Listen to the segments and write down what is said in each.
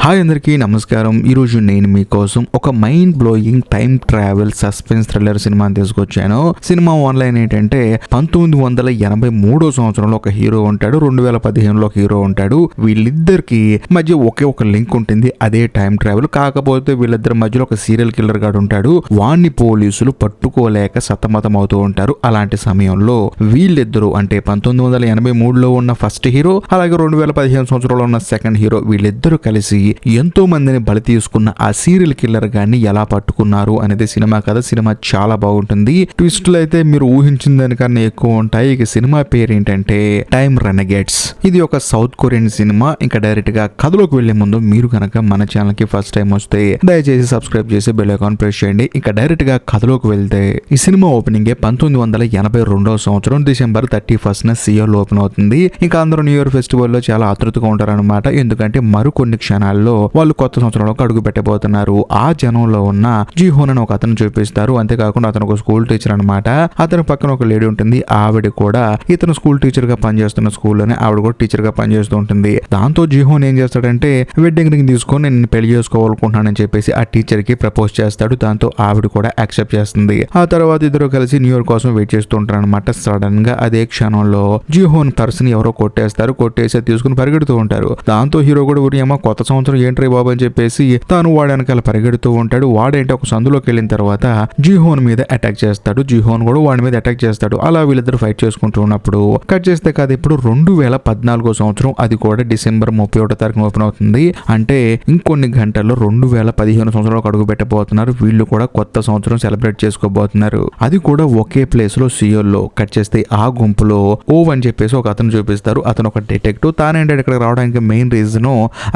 Hi అందరికీ నమస్కారం. ఈరోజు నేను మీకోసం ఒక mind blowing time travel suspense thriller సినిమాని తీసుకొచ్చాను. సినిమా ఆన్లైన్ ఏంటంటే 1983 సంవత్సరంలో ఒక హీరో ఉంటాడు, 2015లో ఒక హీరో ఉంటాడు. వీళ్ళిద్దరికి మధ్య ఒకే ఒక లింక్ ఉంటుంది, అదే టైం ట్రావెల్. కాకపోతే వీళ్ళిద్దరి మధ్యలో ఒక సీరియల్ కిల్లర్ గాడు ఉంటాడు. వాణ్ణి పోలీసులు పట్టుకోలేక సతమతం అవుతూ ఉంటారు. అలాంటి సమయంలో వీళ్ళిద్దరూ అంటే 1983లో ఉన్న ఫస్ట్ హీరో, అలాగే 2015 సంవత్సరంలో ఉన్న సెకండ్ హీరో, వీళ్ళిద్దరూ కలిసి ఎంతో మందిని బలి తీసుకున్న ఆ సీరియల్ కిల్లర్ గాన్ని ఎలా పట్టుకున్నారు అనేది సినిమా కథ. సినిమా చాలా బాగుంటుంది. ట్విస్టులు అయితే మీరు ఊహించిన దానికన్నా ఎక్కువ ఉంటాయి. ఇక సినిమా పేరు ఏంటంటే టైమ్ రెనగేట్స్. ఇది ఒక సౌత్ కొరియన్ సినిమా. ఇంకా డైరెక్ట్ గా కథలోకి వెళ్లే ముందు మీరు కనుక మన ఛానల్ కి ఫస్ట్ టైం వస్తే దయచేసి సబ్స్క్రైబ్ చేసి బెల్ ఐకాన్ ప్రెస్ చేయండి. ఇంకా డైరెక్ట్ గా కథలోకి వెళ్తే ఈ సినిమా ఓపెనింగ్ 1982 సంవత్సరం డిసెంబర్ 31న సియోల్ ఓపెన్ అవుతుంది. ఇంకా అందరూ న్యూ ఇయర్ ఫెస్టివల్ లో చాలా ఆతృతగా ఉంటారన్నమాట. ఎందుకంటే మరికొన్ని క్షణాల్లో వాళ్ళు కొత్త సంవత్సరంలోకి అడుగు పెట్టబోతున్నారు. ఆ జనంలో ఉన్న జీహోన్ అని ఒక అతను చూపిస్తారు. అంతేకాకుండా అతను ఒక స్కూల్ టీచర్ అనమాట. అతని పక్కన ఒక లేడీ ఉంటుంది. ఆవిడ కూడా ఇతను స్కూల్ టీచర్ గా పనిచేస్తున్న స్కూల్లోనే ఆవిడ కూడా టీచర్ గా పనిచేస్తూ ఉంటుంది. దాంతో జీహోన్ ఏం చేస్తాడంటే వెడ్డింగ్ రింగ్ తీసుకొని నేను పెళ్లి చేసుకోవాలనుకుంటున్నానని చెప్పేసి ఆ టీచర్ కి ప్రపోజ్ చేస్తాడు. దాంతో ఆవిడ కూడా యాక్సెప్ట్ చేస్తుంది. ఆ తర్వాత ఇద్దరు కలిసి న్యూ ఇయర్ కోసం వెయిట్ చేస్తూ ఉంటారు అనమాట. సడన్ గా అదే క్షణంలో జీహోన్ పర్సన్ ఎవరో కొట్టేస్తారు. కొట్టేసి తీసుకుని పరిగెడుతూ ఉంటారు. దాంతో హీరో కూడా ఏమో కొత్త సంవత్సరం ఏంట్రీ బాబు అని చెప్పేసి తాను వాడి వెనకాల పరిగెడుతూ ఉంటాడు. వాడేంటి ఒక సందులోకి వెళ్ళిన తర్వాత జీహోన్ మీద అటాక్ చేస్తాడు. జీహోన్ కూడా వాడి మీద అటాక్ చేస్తాడు. అలా వీళ్ళిద్దరు ఫైట్ చేసుకుంటూ ఉన్నప్పుడు కట్ చేస్తే కాదు ఇప్పుడు 2014 సంవత్సరం, అది కూడా డిసెంబర్ 31వ తారీఖున ఓపెన్ అవుతుంది. అంటే ఇంకొన్ని గంటల్లో 2015 సంవత్సరంలో అడుగు పెట్టబోతున్నారు. వీళ్ళు కూడా కొత్త సంవత్సరం సెలబ్రేట్ చేసుకోబోతున్నారు. అది కూడా ఒకే ప్లేస్ లో సియోల్లో. కట్ చేస్తే ఆ గుంపులో ఓవ్ అని చెప్పేసి ఒక అతను చూపిస్తారు. అతను ఒక డిటెక్టివ్. తానేంటి ఇక్కడ రావడానికి మెయిన్ రీజన్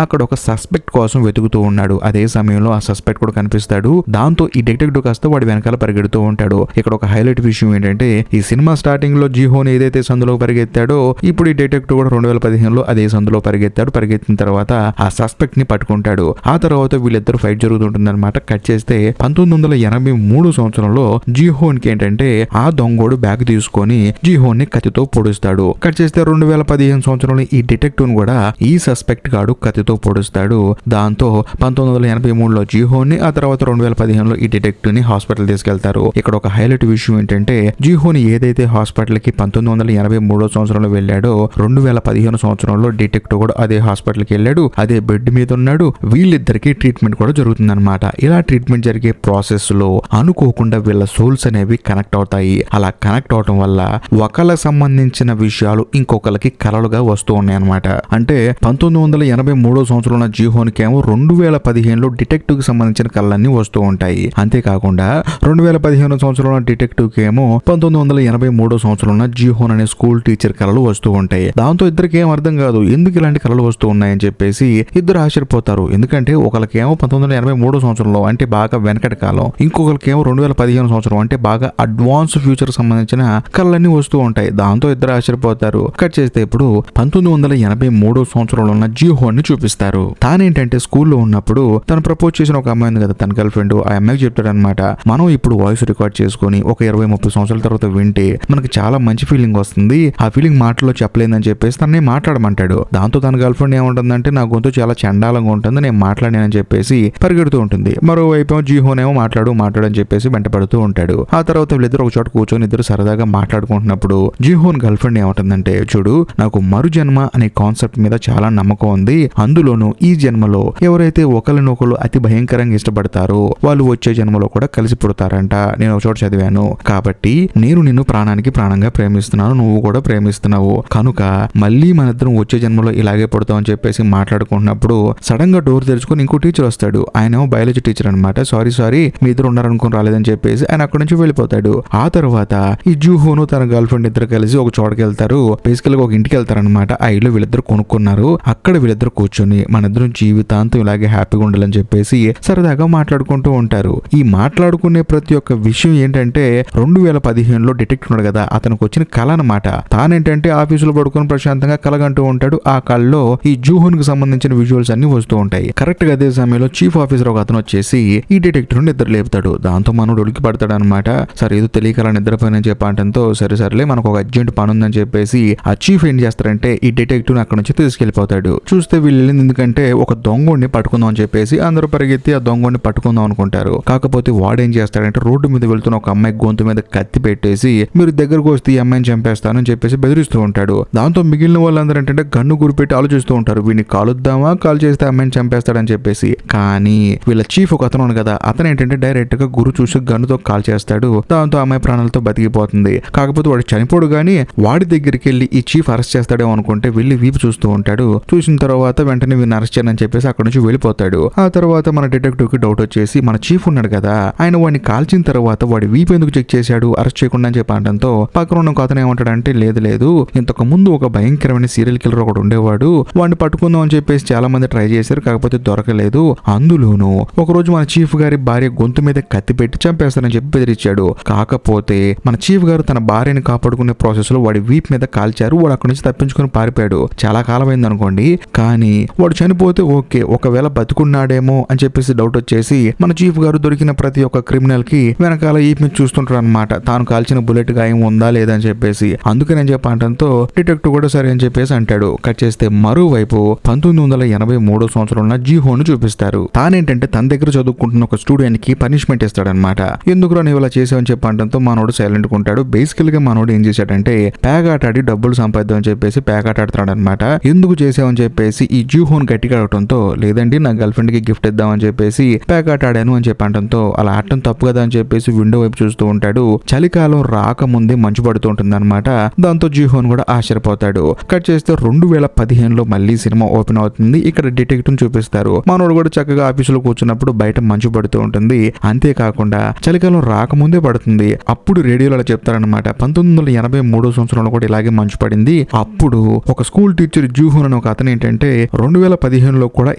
అక్కడ ఒక సస్పెక్ట్ కోసం వెతుకుతూ ఉన్నాడు. అదే సమయంలో ఆ సస్పెక్ట్ కూడా కనిపిస్తాడు. దాంతో ఈ డిటెక్టివ్ కాస్త వాడి వెనకాల పరిగెడుతూ ఉంటాడు. ఇక్కడ ఒక హైలైట్ విషయం ఏంటంటే ఈ సినిమా స్టార్టింగ్ లో జీహోన్ ఏదైతే సందులో పరిగెత్తాడో ఇప్పుడు ఈ డిటెక్టివ్ కూడా 2015లో అదే సందులో పరిగెత్తాడు. పరిగెత్తిన తర్వాత ఆ సస్పెక్ట్ ని పట్టుకుంటాడు. ఆ తర్వాత వీళ్ళిద్దరు ఫైట్ జరుగుతుంటుంది అనమాట. కట్ చేస్తే 1983 సంవత్సరంలో జీహోన్ కి ఏంటంటే ఆ దొంగోడు బ్యాగ్ తీసుకొని జీహోన్ ని కత్తితో పొడుస్తాడు. కట్ చేస్తే 2015 సంవత్సరంలో ఈ డిటెక్టివ్ కూడా ఈ సస్పెక్ట్ గాడు కత్తితో పొడుస్తాడు. దాంతో 1983లో జీహోన్, ఆ తర్వాత 2015లో ఈ డిటెక్టివ్ ని హాస్పిటల్ తీసుకెళ్తారు. ఇక్కడ ఒక హైలైట్ విషయం ఏంటంటే జీహోన్ ఏదైతే హాస్పిటల్ కి 1983 సంవత్సరంలో వెళ్ళాడో 2015 సంవత్సరంలో డిటెక్టివ్ కూడా అదే హాస్పిటల్ కి వెళ్ళాడు. అదే బెడ్ మీద ఉన్నాడు. వీళ్ళిద్దరికి ట్రీట్మెంట్ కూడా జరుగుతుందన్నమాట. ఇలా ట్రీట్మెంట్ జరిగే ప్రాసెస్ లో అనుకోకుండా వీళ్ళ సోల్స్ అనేవి కనెక్ట్ అవుతాయి. అలా కనెక్ట్ అవటం వల్ల ఒకళ్ళకి సంబంధించిన విషయాలు ఇంకొకరికి కలలుగా వస్తూ ఉన్నాయి అనమాట. అంటే 1983 సంవత్సరంలో జీహోన్ కేమో 2015లో డిటెక్టివ్ కి సంబంధించిన కళ్ళన్నీ వస్తూ ఉంటాయి. అంతేకాకుండా 2015 సంవత్సరంలో డిటెక్టివ్ కేమో 1983 సంవత్సరంలో జీహోన్ అనే స్కూల్ టీచర్ కళలు వస్తూ ఉంటాయి. దాంతో ఇద్దరికి ఏం అర్థం కాదు ఎందుకు ఇలాంటి కళలు వస్తూ ఉన్నాయని చెప్పేసి ఇద్దరు ఆశ్చర్యపోతారు. ఎందుకంటే ఒకరికేమో 1983 సంవత్సరంలో అంటే బాగా వెనకటి కాలం, ఇంకొకరికేమో 2015 సంవత్సరం అంటే బాగా అడ్వాన్స్ ఫ్యూచర్ సంబంధించిన కళలన్నీ వస్తూ ఉంటాయి. దాంతో ఇద్దరు ఆశ్చర్యపోతారు. కట్ చేస్తే ఇప్పుడు 1983 సంవత్సరంలో ఉన్న జీహోన్ ని చూపిస్తారు. తానేంటంటే స్కూల్లో ఉన్నప్పుడు తను ప్రపోజ్ చేసిన ఒక అమ్మాయి ఉంది కదా, తన గర్ల్ ఫ్రెండ్. ఆ అమ్మాయికి చెప్తాడనమాట, మనం ఇప్పుడు వాయిస్ రికార్డ్ చేసుకుని ఒక 20-30 సంవత్సరాల తర్వాత వింటే మనకి చాలా మంచి ఫీలింగ్ వస్తుంది. ఆ ఫీలింగ్ మాటలో చెప్పలేదని చెప్పేసి తనని మాట్లాడమంటాడు. దాంతో తన గర్ల్ ఫ్రెండ్ ఏముంటుందంటే నా గొంతు చాలా చండాలంగా ఉంటుంది, నేను మాట్లాడానని చెప్పేసి పరిగెడుతూ ఉంటుంది. మరోవైపు జీహోన్ ఏమో మాట్లాడని చెప్పేసి వెంటపడుతూ ఉంటాడు. ఆ తర్వాత వీళ్ళిద్దరు ఒక చోట కూర్చొని ఇద్దరు సరదాగా మాట్లాడుకుంటున్నప్పుడు జీహోన్ గర్ల్ ఫ్రెండ్ ఏమంటుందంటే, చూడు నాకు మరు జన్మ అనే కాన్సెప్ట్ మీద చాలా నమ్మకం ఉంది. అందులోనూ ఈ జన్మలో ఎవరైతే ఒకరినొకరు అతి భయంకరంగా ఇష్టపడతారో వాళ్ళు వచ్చే జన్మలో కూడా కలిసి పుడతారంట. నేను ఒక చోట చదివాను. కాబట్టి నేను నిన్ను ప్రాణానికి ప్రాణంగా ప్రేమిస్తున్నాను, నువ్వు కూడా ప్రేమిస్తున్నావు, కనుక మళ్ళీ మన ఇద్దరం వచ్చే జన్మలో ఇలాగే పుడతాం అని చెప్పేసి మాట్లాడుకుంటున్నప్పుడు సడన్ గా డోర్ తెరుచుకొని ఇంకో టీచర్ వస్తాడు. ఆయన బయాలజీ టీచర్ అనమాట. సారీ మీ ఇద్దరు ఉన్నారనుకుని రాలేదని చెప్పేసి ఆయన అక్కడి నుంచి వెళ్ళిపోతాడు. ఆ తర్వాత ఈ జూహోను తన గర్ల్ ఫ్రెండ్ ఇద్దరు కలిసి ఒక చోటకి వెళ్తారు. బేసికల్ గా ఒక ఇంటికి వెళ్తారనమాట. ఆ ఇల్లు వీళ్ళిద్దరు కొనుక్కున్నారు. అక్కడ వీళ్ళిద్దరు కూర్చొని మన ఇద్దరం జీవితాంతం ఇలాగే హ్యాపీగా ఉండాలని చెప్పేసి సరదాగా మాట్లాడుకుంటూ ఉంటారు. ఈ మాట్లాడుకునే ప్రతి ఒక్క విషయం ఏంటంటే 2015లో డిటెక్టివ్ ఉన్నాడు కదా, అతనికి వచ్చిన కళ అనమాట. తానేంటంటే ఆఫీసులో పడుకొని ప్రశాంతంగా కలగంటూ ఉంటాడు. ఆ కళలో ఈ జూహోన్ కి సంబంధించిన విజువల్స్ అన్ని వస్తూ ఉంటాయి. కరెక్ట్ గా అదే సమయంలో చీఫ్ ఆఫీసర్ ఒక అతను వచ్చేసి ఈ డిటెక్టివ్ నిద్ర లేపుతాడు. దాంతో మనోడు ఉలికి పడతాడు అనమాట. సరే ఏదో తెలియక అలా నిద్రపోయినని చెప్పంటంతో సరేలే మనకు ఒక అర్జెంట్ పని ఉందని చెప్పేసి ఆ చీఫ్ ఏం చేస్తారంటే ఈ డిటెక్టివ్ అక్కడ నుంచి తీసుకెళ్లిపోతాడు. చూస్తే వీళ్ళు ఎందుకంటే ఒక దొంగని పట్టుకుందాం అని చెప్పేసి అందరూ పరిగెత్తి ఆ దొంగని పట్టుకుందాం అనుకుంటారు. కాకపోతే వాడేం చేస్తాడంటే రోడ్డు మీద వెళ్తున్న ఒక అమ్మాయి గొంతు మీద కత్తి పెట్టేసి మీరు దగ్గరకు వస్తే ఈ అమ్మాయిని చంపేస్తానని చెప్పేసి బెదిరిస్తూ ఉంటాడు. దాంతో మిగిలిన వాళ్ళందరూ ఏంటంటే గన్ను గురిపెట్టి ఆలోచిస్తూ ఉంటారు, వీడిని కాలుద్దామా కాల్ చేస్తే అమ్మాయిని చంపేస్తాడని చెప్పేసి. కానీ వీళ్ళ చీఫ్ ఒక అతను ఉంది కదా, అతను ఏంటంటే డైరెక్ట్ గా గురు చూసి గన్నుతో కాల్ చేస్తాడు. దాంతో అమ్మాయి ప్రాణాలతో బతికిపోతుంది. కాకపోతే వాడు చనిపోడు గానీ వాడి దగ్గరికి వెళ్ళి ఈ చీఫ్ అరెస్ట్ చేస్తాడేమో అనుకుంటే వెళ్ళి వీపు చూస్తూ ఉంటాడు. చూసిన తర్వాత వెంటనే వీడిని అరెస్ట్ చేయని చెప్పేసి అక్కడ నుంచి వెళ్ళిపోతాడు. ఆ తర్వాత మన డిటెక్టివ్ కి డౌట్ వచ్చేసి మన చీఫ్ ఉన్నాడు కదా, ఆయన వాడిని కాల్చిన తర్వాత వాడి వీపు ఎందుకు చెక్ చేశాడు అరెస్ట్ చేయకుండా అని చెప్పి అనడంతో పక్కన ఉన్న అతను ఏమంటాడంటే లేదు ఇంతకు ముందు ఒక భయంకరమైన సీరియల్ కిల్లర్ ఒకడు ఉండేవాడు, వాడిని పట్టుకుందాం అని చెప్పేసి చాలా మంది ట్రై చేశారు, కాకపోతే దొరకలేదు. అందులోనూ ఒకరోజు మన చీఫ్ గారి భార్య గొంతు మీద కత్తి పెట్టి చంపేస్తారని చెప్పి బెదిరించాడు. కాకపోతే మన చీఫ్ గారు తన భార్యని కాపాడుకునే ప్రాసెస్ లో వాడి వీప్ మీద కాల్చారు. వాడు అక్కడి నుంచి తప్పించుకొని పారిపోయాడు. చాలా కాలం అయింది అనుకోండి. కానీ వాడు చనిపోతే ఓకే, ఒకవేళ బతుకున్నాడేమో అని చెప్పేసి డౌట్ వచ్చేసి మన చీఫ్ గారు దొరికిన ప్రతి ఒక్క క్రిమినల్ కి వెనకాల ఈ మీద చూస్తుంటాడు అనమాట, తాను కాల్చిన బుల్లెట్ గాయం ఉందా లేదా అని చెప్పేసి. అందుకని అని చెప్పడంతో డిటెక్టివ్ కూడా సరే అని చెప్పేసి అంటాడు. కట్ చేస్తే మరోవైపు 1983 సంవత్సరంలో జీహోను చూపిస్తారు. తానేంటంటే తన దగ్గర చదువుకుంటున్న ఒక స్టూడెంట్ కి పనిష్మెంట్ ఇస్తాడనమాట. ఎందుకు నీవు ఇలా చేసావని చెప్పడంతో మనోడు సైలెంట్ ఉంటాడు. బేసికల్ గా మనోడు ఏం చేశాడంటే పేకాట ఆడి డబ్బులు సంపాదిద్దాం అని చెప్పేసి పేకాట ఆడుతున్నాడు అనమాట. ఎందుకు చేసావని చెప్పేసి ఈ జీహోన్ గట్టిగా అడగడంతో లేదండి నా గర్ల్ ఫ్రెండ్ కి గిఫ్ట్ ఇద్దామని చెప్పేసి పేకాట ఆడాను అని చెప్పడంతో అలా ఆడటం తప్పు కదా అని చెప్పేసి విండో వైపు చూస్తూ ఉంటాడు. చలికాలం రాకముందే మంచు పడుతూ ఉంటుంది అనమాట. దాంతో జీహోన్ కూడా ఆశ్చర్యపోతాడు. కట్ చేస్తే 2015లో మళ్ళీ సినిమా ఓపెన్ అవుతుంది. ఇక్కడ డిటెక్టివ్ చూపిస్తారు. మనోడు కూడా చక్కగా ఆఫీసులో కూర్చున్నప్పుడు బయట మంచు పడుతూ ఉంటుంది. అంతేకాకుండా చలికాలం రాకముందే పడుతుంది. అప్పుడు రేడియోలో అలా చెప్తారనమాట, 1983 సంవత్సరంలో కూడా ఇలాగే మంచు పడింది. అప్పుడు ఒక స్కూల్ టీచర్ జూహోన్ అని ఒక అతను ఏంటంటే 2015లో కూడా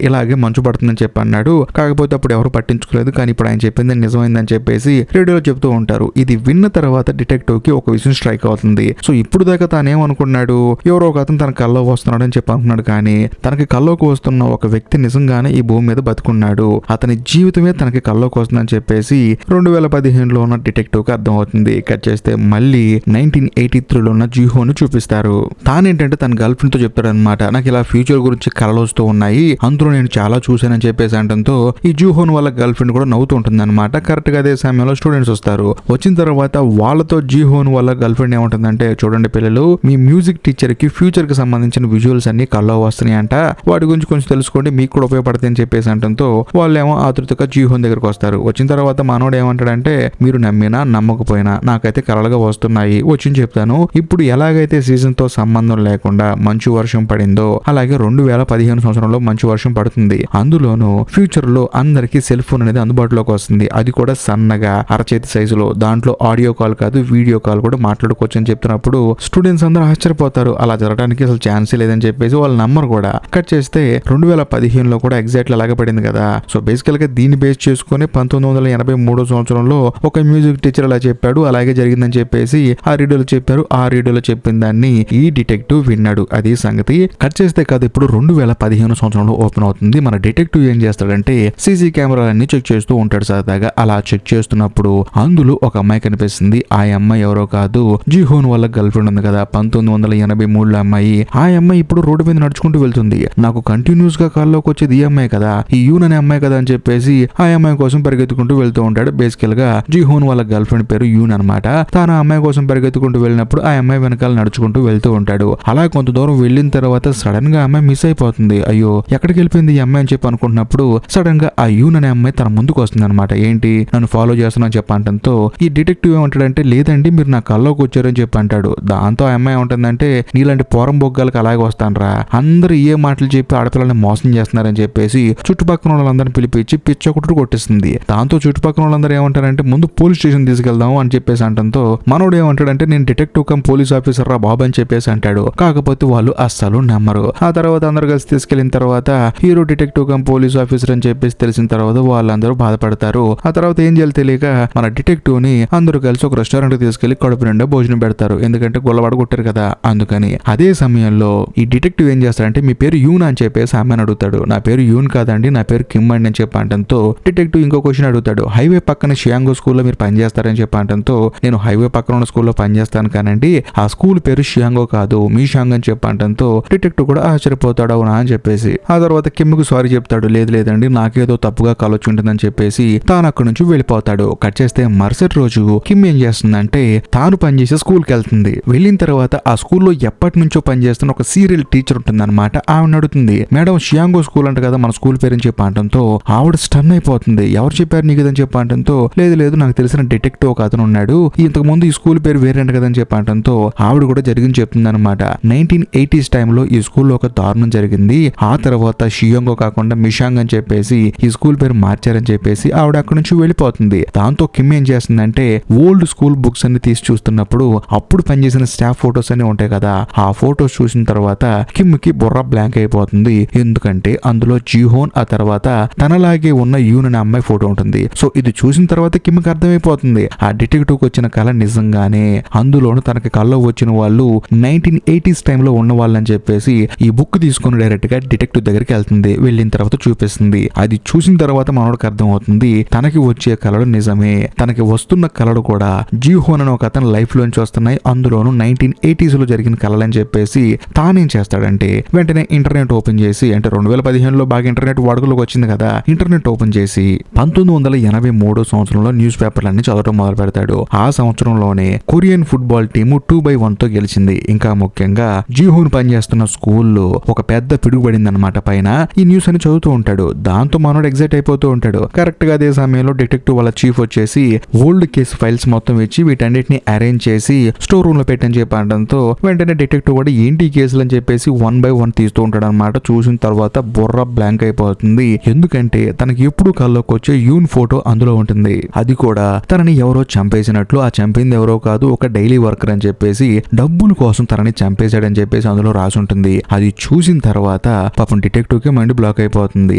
ఇలాగే మంచు పడుతుందని చెప్పి అన్నాడు. కాకపోతే అప్పుడు ఎవరు పట్టించుకోలేదు. కానీ ఇప్పుడు ఆయన చెప్పింది నిజమైందని చెప్పేసి రేడియోలో చెప్తూ ఉంటారు. ఇది విన్న తర్వాత డిటెక్టివ్ కి ఒక విషయం స్ట్రైక్ అవుతుంది. సో ఇప్పుడు దాకా తానేమనుకున్నాడు, ఎవరో ఒక అతను తన కల్లో వస్తున్నాడు అని చెప్పి అనుకున్నాడు. కానీ తనకి కల్లోకి వస్తున్న ఒక వ్యక్తి నిజంగానే ఈ భూమి మీద బతుకున్నాడు, అతని జీవితమే తనకి కల్లోకి వస్తుందని చెప్పేసి 2015లో ఉన్న డిటెక్టివ్ కి అర్థం అవుతుంది. కట్ చేస్తే మళ్ళీ 1983లో ఉన్న జీహోను చూపిస్తారు. తానేంటంటే తన గర్ల్ ఫ్రెండ్ తో చెప్తాడు అనమాట, నాకు ఇలా ఫ్యూచర్ గురించి కలలు వస్తూ ఉన్నాయి, అందులో నేను చాలా చూశానని చెప్పేసి అనడంతో ఈ జూహోన్ వాళ్ళ గర్ల్ ఫ్రెండ్ కూడా నవ్వుతూ ఉంటుంది అనమాట. కరెక్ట్ గా అదే సమయంలో స్టూడెంట్స్ వస్తారు. వచ్చిన తర్వాత వాళ్ళతో జీహోన్ వాళ్ళ గర్ల్ ఫ్రెండ్ ఏమంటుందంటే, చూడండి పిల్లలు, మీ మ్యూజిక్ టీచర్ కి ఫ్యూచర్ కి సంబంధించిన విజువల్స్ అన్ని కల్లో వస్తున్నాయి అంట, వాటి గురించి కొంచెం తెలుసుకోండి, మీకు కూడా ఉపయోగపడతాయి అని చెప్పేసి అనడంతో వాళ్ళేమో ఆతృతగా జీహోన్ దగ్గరకు వస్తారు. వచ్చిన తర్వాత మనోడు ఏమంటాడంటే, మీరు నమ్మినా నమ్మకపోయినా నాకైతే కలలుగా వస్తున్నాయి, వచ్చి చెప్తాను. ఇప్పుడు ఎలాగైతే సీజన్ తో సంబంధం లేకుండా మంచు వర్షం పడిందో అలాగే 2015 సంవత్సరంలో మంచు వర్షం పడుతుంది. అందులోనూ ఫ్యూచర్ లో అందరికి సెల్ ఫోన్ అనేది అందుబాటులోకి వస్తుంది. అది కూడా సన్నగా అరచేతి సైజులో. దాంట్లో ఆడియో కాల్ కాదు వీడియో కాల్ కూడా మాట్లాడుకోవచ్చు అని చెప్తున్నప్పుడు స్టూడెంట్స్ అందరూ ఆశ్చర్యపోతారు. అలా జరగడానికి అసలు ఛాన్సే లేదని చెప్పేసి వాళ్ళు నమ్మరు కూడా. కట్ చేస్తే 2015లో కూడా ఎగ్జాక్ట్లీ అలాగే పడింది కదా. సో బేసికల్ గా దీన్ని బేస్ చేసుకుని 1983 సంవత్సరంలో ఒక మ్యూజిక్ టీచర్ అలా చెప్పాడు, అలాగే జరిగిందని చెప్పేసి ఆ రేడియోలో చెప్పారు. ఆ రేడియోలో చెప్పిన దాన్ని ఈ డిటెక్టివ్ విన్నాడు. అది సంగతి. కట్ చేస్తే కాదు, ఇప్పుడు 2015 సంవత్సరంలో ఓపెన్ అవుతుంది. మన డిటెక్టివ్ ఏం చేస్తాడంటే సీసీ కెమెరాలన్నీ చెక్ చేస్తూ ఉంటాడు సరదాగా. అలా చెక్ చేస్తున్నప్పుడు అందులో ఒక అమ్మాయి కనిపిస్తుంది. ఆ అమ్మాయి ఎవరో కాదు, జీహోన్ వాళ్ళ గర్ల్ ఫ్రెండ్ ఉంది కదా, 1983లో అమ్మాయి. ఆ అమ్మాయి ఇప్పుడు రోడ్డు మీద నడుచుకుంటూ వెళ్తుంది. నాకు కంటిన్యూస్ గా కాల్లోకి వచ్చేది ఈ అమ్మాయి కదా, ఈ యూన్ అనే అమ్మాయి కదా అని చెప్పేసి ఆ అమ్మాయి కోసం పరిగెత్తుకుంటూ వెళ్తూ ఉంటాడు. బేసికల్ గా జీహోన్ వాళ్ళ గర్ల్ ఫ్రెండ్ పేరు యూన్ అనమాట. తాను ఆ అమ్మాయి కోసం పరిగెత్తుకుంటూ వెళ్ళినప్పుడు ఆ అమ్మాయి వెనకాల నడుచుకుంటూ వెళ్తూ ఉంటాడు. అలా కొంత దూరం వెళ్ళిన తర్వాత సడన్ గా అమ్మాయి మిస్ అయిపోతుంది. అయ్యో ఎక్కడికి వెళ్ళిపోయింది ఈ అమ్మాయి అని చెప్పి అనుకుంటున్నప్పుడు సడన్ గా ఆ యూన్ అనే అమ్మాయి తన ముందుకు వస్తుంది అనమాట. ఏంటి నన్ను ఫాలో చేస్తున్నా అని చెప్పి అంటంతో ఈ డిటెక్టివ్ ఏమంటాడంటే, లేదండి మీరు నా కల్లోకి వచ్చారని చెప్పి అంటాడు. దాంతో ఆ అమ్మాయి ఏమంటుందంటే, నీలాంటి పోరం బొగ్గాలకు అలాగే వస్తానరా, అందరూ ఏ మాటలు చెప్పి ఆడపిల్లల్ని మోసం చేస్తున్నారని చెప్పేసి చుట్టుపక్కల వాళ్ళందరిని పిలిపించి పిచ్చొకటి కొట్టిస్తుంది. దాంతో చుట్టుపక్కల వాళ్ళందరూ ఏమంటారంటే, ముందు పోలీస్ స్టేషన్ తీసుకెళ్దాము అని చెప్పేసి అంటంతో మనోడు ఏమంటాడంటే, నేను డిటెక్టివ్ కమ్ పోలీస్ ఆఫీసర్ రా బాబు అని చెప్పేసి అంటాడు. కాకపోతే వాళ్ళు అస్సలు నమ్మరు. ఆ తర్వాత అందరు కలిసి తీసుకెళ్లిన తర్వాత hero detective come police officer అని చెప్పేసి తెలిసిన తర్వాత వాళ్ళందరూ బాధపడతారు. ఆ తర్వాత ఏం చేయాలి తెలియక మన డిటెక్టివ్ ని అందరూ కలిసి ఒక రెస్టారెంట్ కి తీసుకెళ్లి కడుపు నిండా భోజనం పెడతారు. ఎందుకంటే గొల్లవాడ కొట్టారు కదా అందుకని. అదే సమయంలో ఈ డిటెక్టివ్ ఏం చేస్తాడంటే, మీ పేరు యూన్ అని చెప్పేసి ఆమెను అడుగుతాడు. నా పేరు యూన్ కాదండి, నా పేరు కిమ్ అండి అని చెప్పి అంటంతో డిటెక్టివ్ ఇంకో క్వశ్చన్ అడుగుతాడు, హైవే పక్కన షియాంగో స్కూల్లో మీరు పనిచేస్తారని చెప్పి అంటంతో, నేను హైవే పక్కన ఉన్న స్కూల్లో పనిచేస్తాను కానండి, ఆ స్కూల్ పేరు షియాంగో కాదు మీ షాంగ్ అని చెప్పి అంటంతో డిటెక్టివ్ కూడా ఆశ్చర్యపోతాడు అవునా అని చెప్పేసి. ఆ తర్వాత కిమ్కి సారీ చెప్తాడు. లేదండి నాకేదో తప్పుగా కల వచ్చి ఉంటుందని చెప్పేసి తాను అక్కడి నుంచి వెళ్ళిపోతాడు. కట్ చేస్తే మరుసటి రోజు కిమ్ ఏం చేస్తుందంటే తాను పనిచేసే స్కూల్కి వెళ్తుంది. వెళ్ళిన తర్వాత ఆ స్కూల్లో ఎప్పటి నుంచో పనిచేస్తున్న ఒక సీరియల్ టీచర్ ఉంటుందన్నమాట. ఆవిడ అడుగుతుంది, మేడం షియాంగో స్కూల్ అంట కదా మన స్కూల్ పేరు అని చెప్పి అనడంతో ఆవిడ స్టన్ అయిపోతుంది. ఎవరు చెప్పారు నీకు ఇదని చెప్పి అనడంతో లేదు నాకు తెలిసిన డిటెక్టివ్ ఒక అతను ఉన్నాడు, ఇంతకు ముందు ఈ స్కూల్ పేరు వేరేంట కదని చెప్పి అనడంతో ఆవిడ కూడా జరిగింది చెప్తుంది అనమాట. 1980s టైంలో ఈ స్కూల్లో ఒక దారుణం జరిగింది. ఆ తర్వాత షియాంగో కాకుండా మిషాంగ్ అని చెప్పేసి ఈ స్కూల్ పేరు మార్చారని చెప్పేసి ఆవిడ అక్కడి నుంచి వెళ్ళిపోతుంది. దాంతో కిమ్ ఏం చేస్తుందంటే ఓల్డ్ స్కూల్ బుక్స్ అన్ని తీసి చూస్తున్నప్పుడు అప్పుడు పనిచేసిన స్టాఫ్ ఫోటోస్ అన్ని ఉంటాయి కదా, ఆ ఫోటోస్ చూసిన తర్వాత కిమ్ కి బుర్ర బ్లాంక్ అయిపోతుంది. ఎందుకంటే అందులో జీహోన్ ఆ తర్వాత తనలాగే ఉన్న యూన్ అనే అమ్మాయి ఫోటో ఉంటుంది. సో ఇది చూసిన తర్వాత కిమ్ కి అర్థమైపోతుంది ఆ డిటెక్టివ్ కి వచ్చిన కళ నిజంగానే, అందులోను తనకి కళ్ళలో వచ్చిన వాళ్ళు 1980s టైంలో ఉన్న వాళ్ళని చెప్పేసి ఈ బుక్ తీసుకుని డైరెక్ట్ గా డిటెక్టివ్ దగ్గరికి వెళ్తుంది. వెళ్ళిన తర్వాత చూపిస్తుంది. అది చూసిన తర్వాత మనోడికి అర్థం అవుతుంది తనకి వచ్చే కళలు నిజమే, తనకి వస్తున్న కళలు కూడా జీహోన్ అని ఒక అతను లైఫ్ లోంచి వస్తున్నాయి, అందులోను 1980s లో జరిగిన కళలని చెప్పేసి తానేం చేస్తాడంటే వెంటనే ఇంటర్నెట్ ఓపెన్ చేసి, అంటే 2015లో బాగా ఇంటర్నెట్ వాడుకలోకి వచ్చింది కదా, ఇంటర్నెట్ ఓపెన్ చేసి 1983 సంవత్సరంలో న్యూస్ పేపర్లన్నీ చదవడం మొదలు పెడతాడు. ఆ సంవత్సరంలోనే కొరియన్ ఫుట్బాల్ టీము 2-1 తో గెలిచింది. ఇంకా ముఖ్యంగా జీహోన్ పనిచేస్తున్న స్కూల్లో ఒక పెద్ద పిడుగుపడింది అనమాట పైన. ఈ న్యూస్ అని చదువుతూ ఉంటాడు. దాంతో మనోడు ఎగ్జైట్ అయిపోతూ ఉంటాడు. కరెక్ట్ గా అదే సమయంలో డిటెక్టివ్ వాళ్ళ చీఫ్ వచ్చేసి ఓల్డ్ కేసు ఫైల్స్ మొత్తం ఇచ్చి వీటన్నిటిని అరేంజ్ చేసి స్టోర్ రూమ్ లో పెట్టని చెప్పడంతో వెంటనే డిటెక్టివ్ కూడా ఏంటి కేసులు అని చెప్పేసి 1 by 1 తీస్తూ ఉంటాడు అనమాట. చూసిన తర్వాత బుర్ర బ్లాంక్ అయిపోతుంది. ఎందుకంటే తనకి ఎప్పుడు కల్లోకి వచ్చే యూన్ ఫోటో అందులో ఉంటుంది. అది కూడా తనని ఎవరో చంపేసినట్లు, ఆ చంపింది ఎవరో కాదు ఒక డైలీ వర్కర్ అని చెప్పేసి డబ్బుల కోసం తనని చంపేశాడని చెప్పేసి అందులో రాసి ఉంటుంది. అది చూసిన తర్వాత పాపం డిటెక్టివ్ కి మైండ్ బ్లాక్ అయిపోతుంది.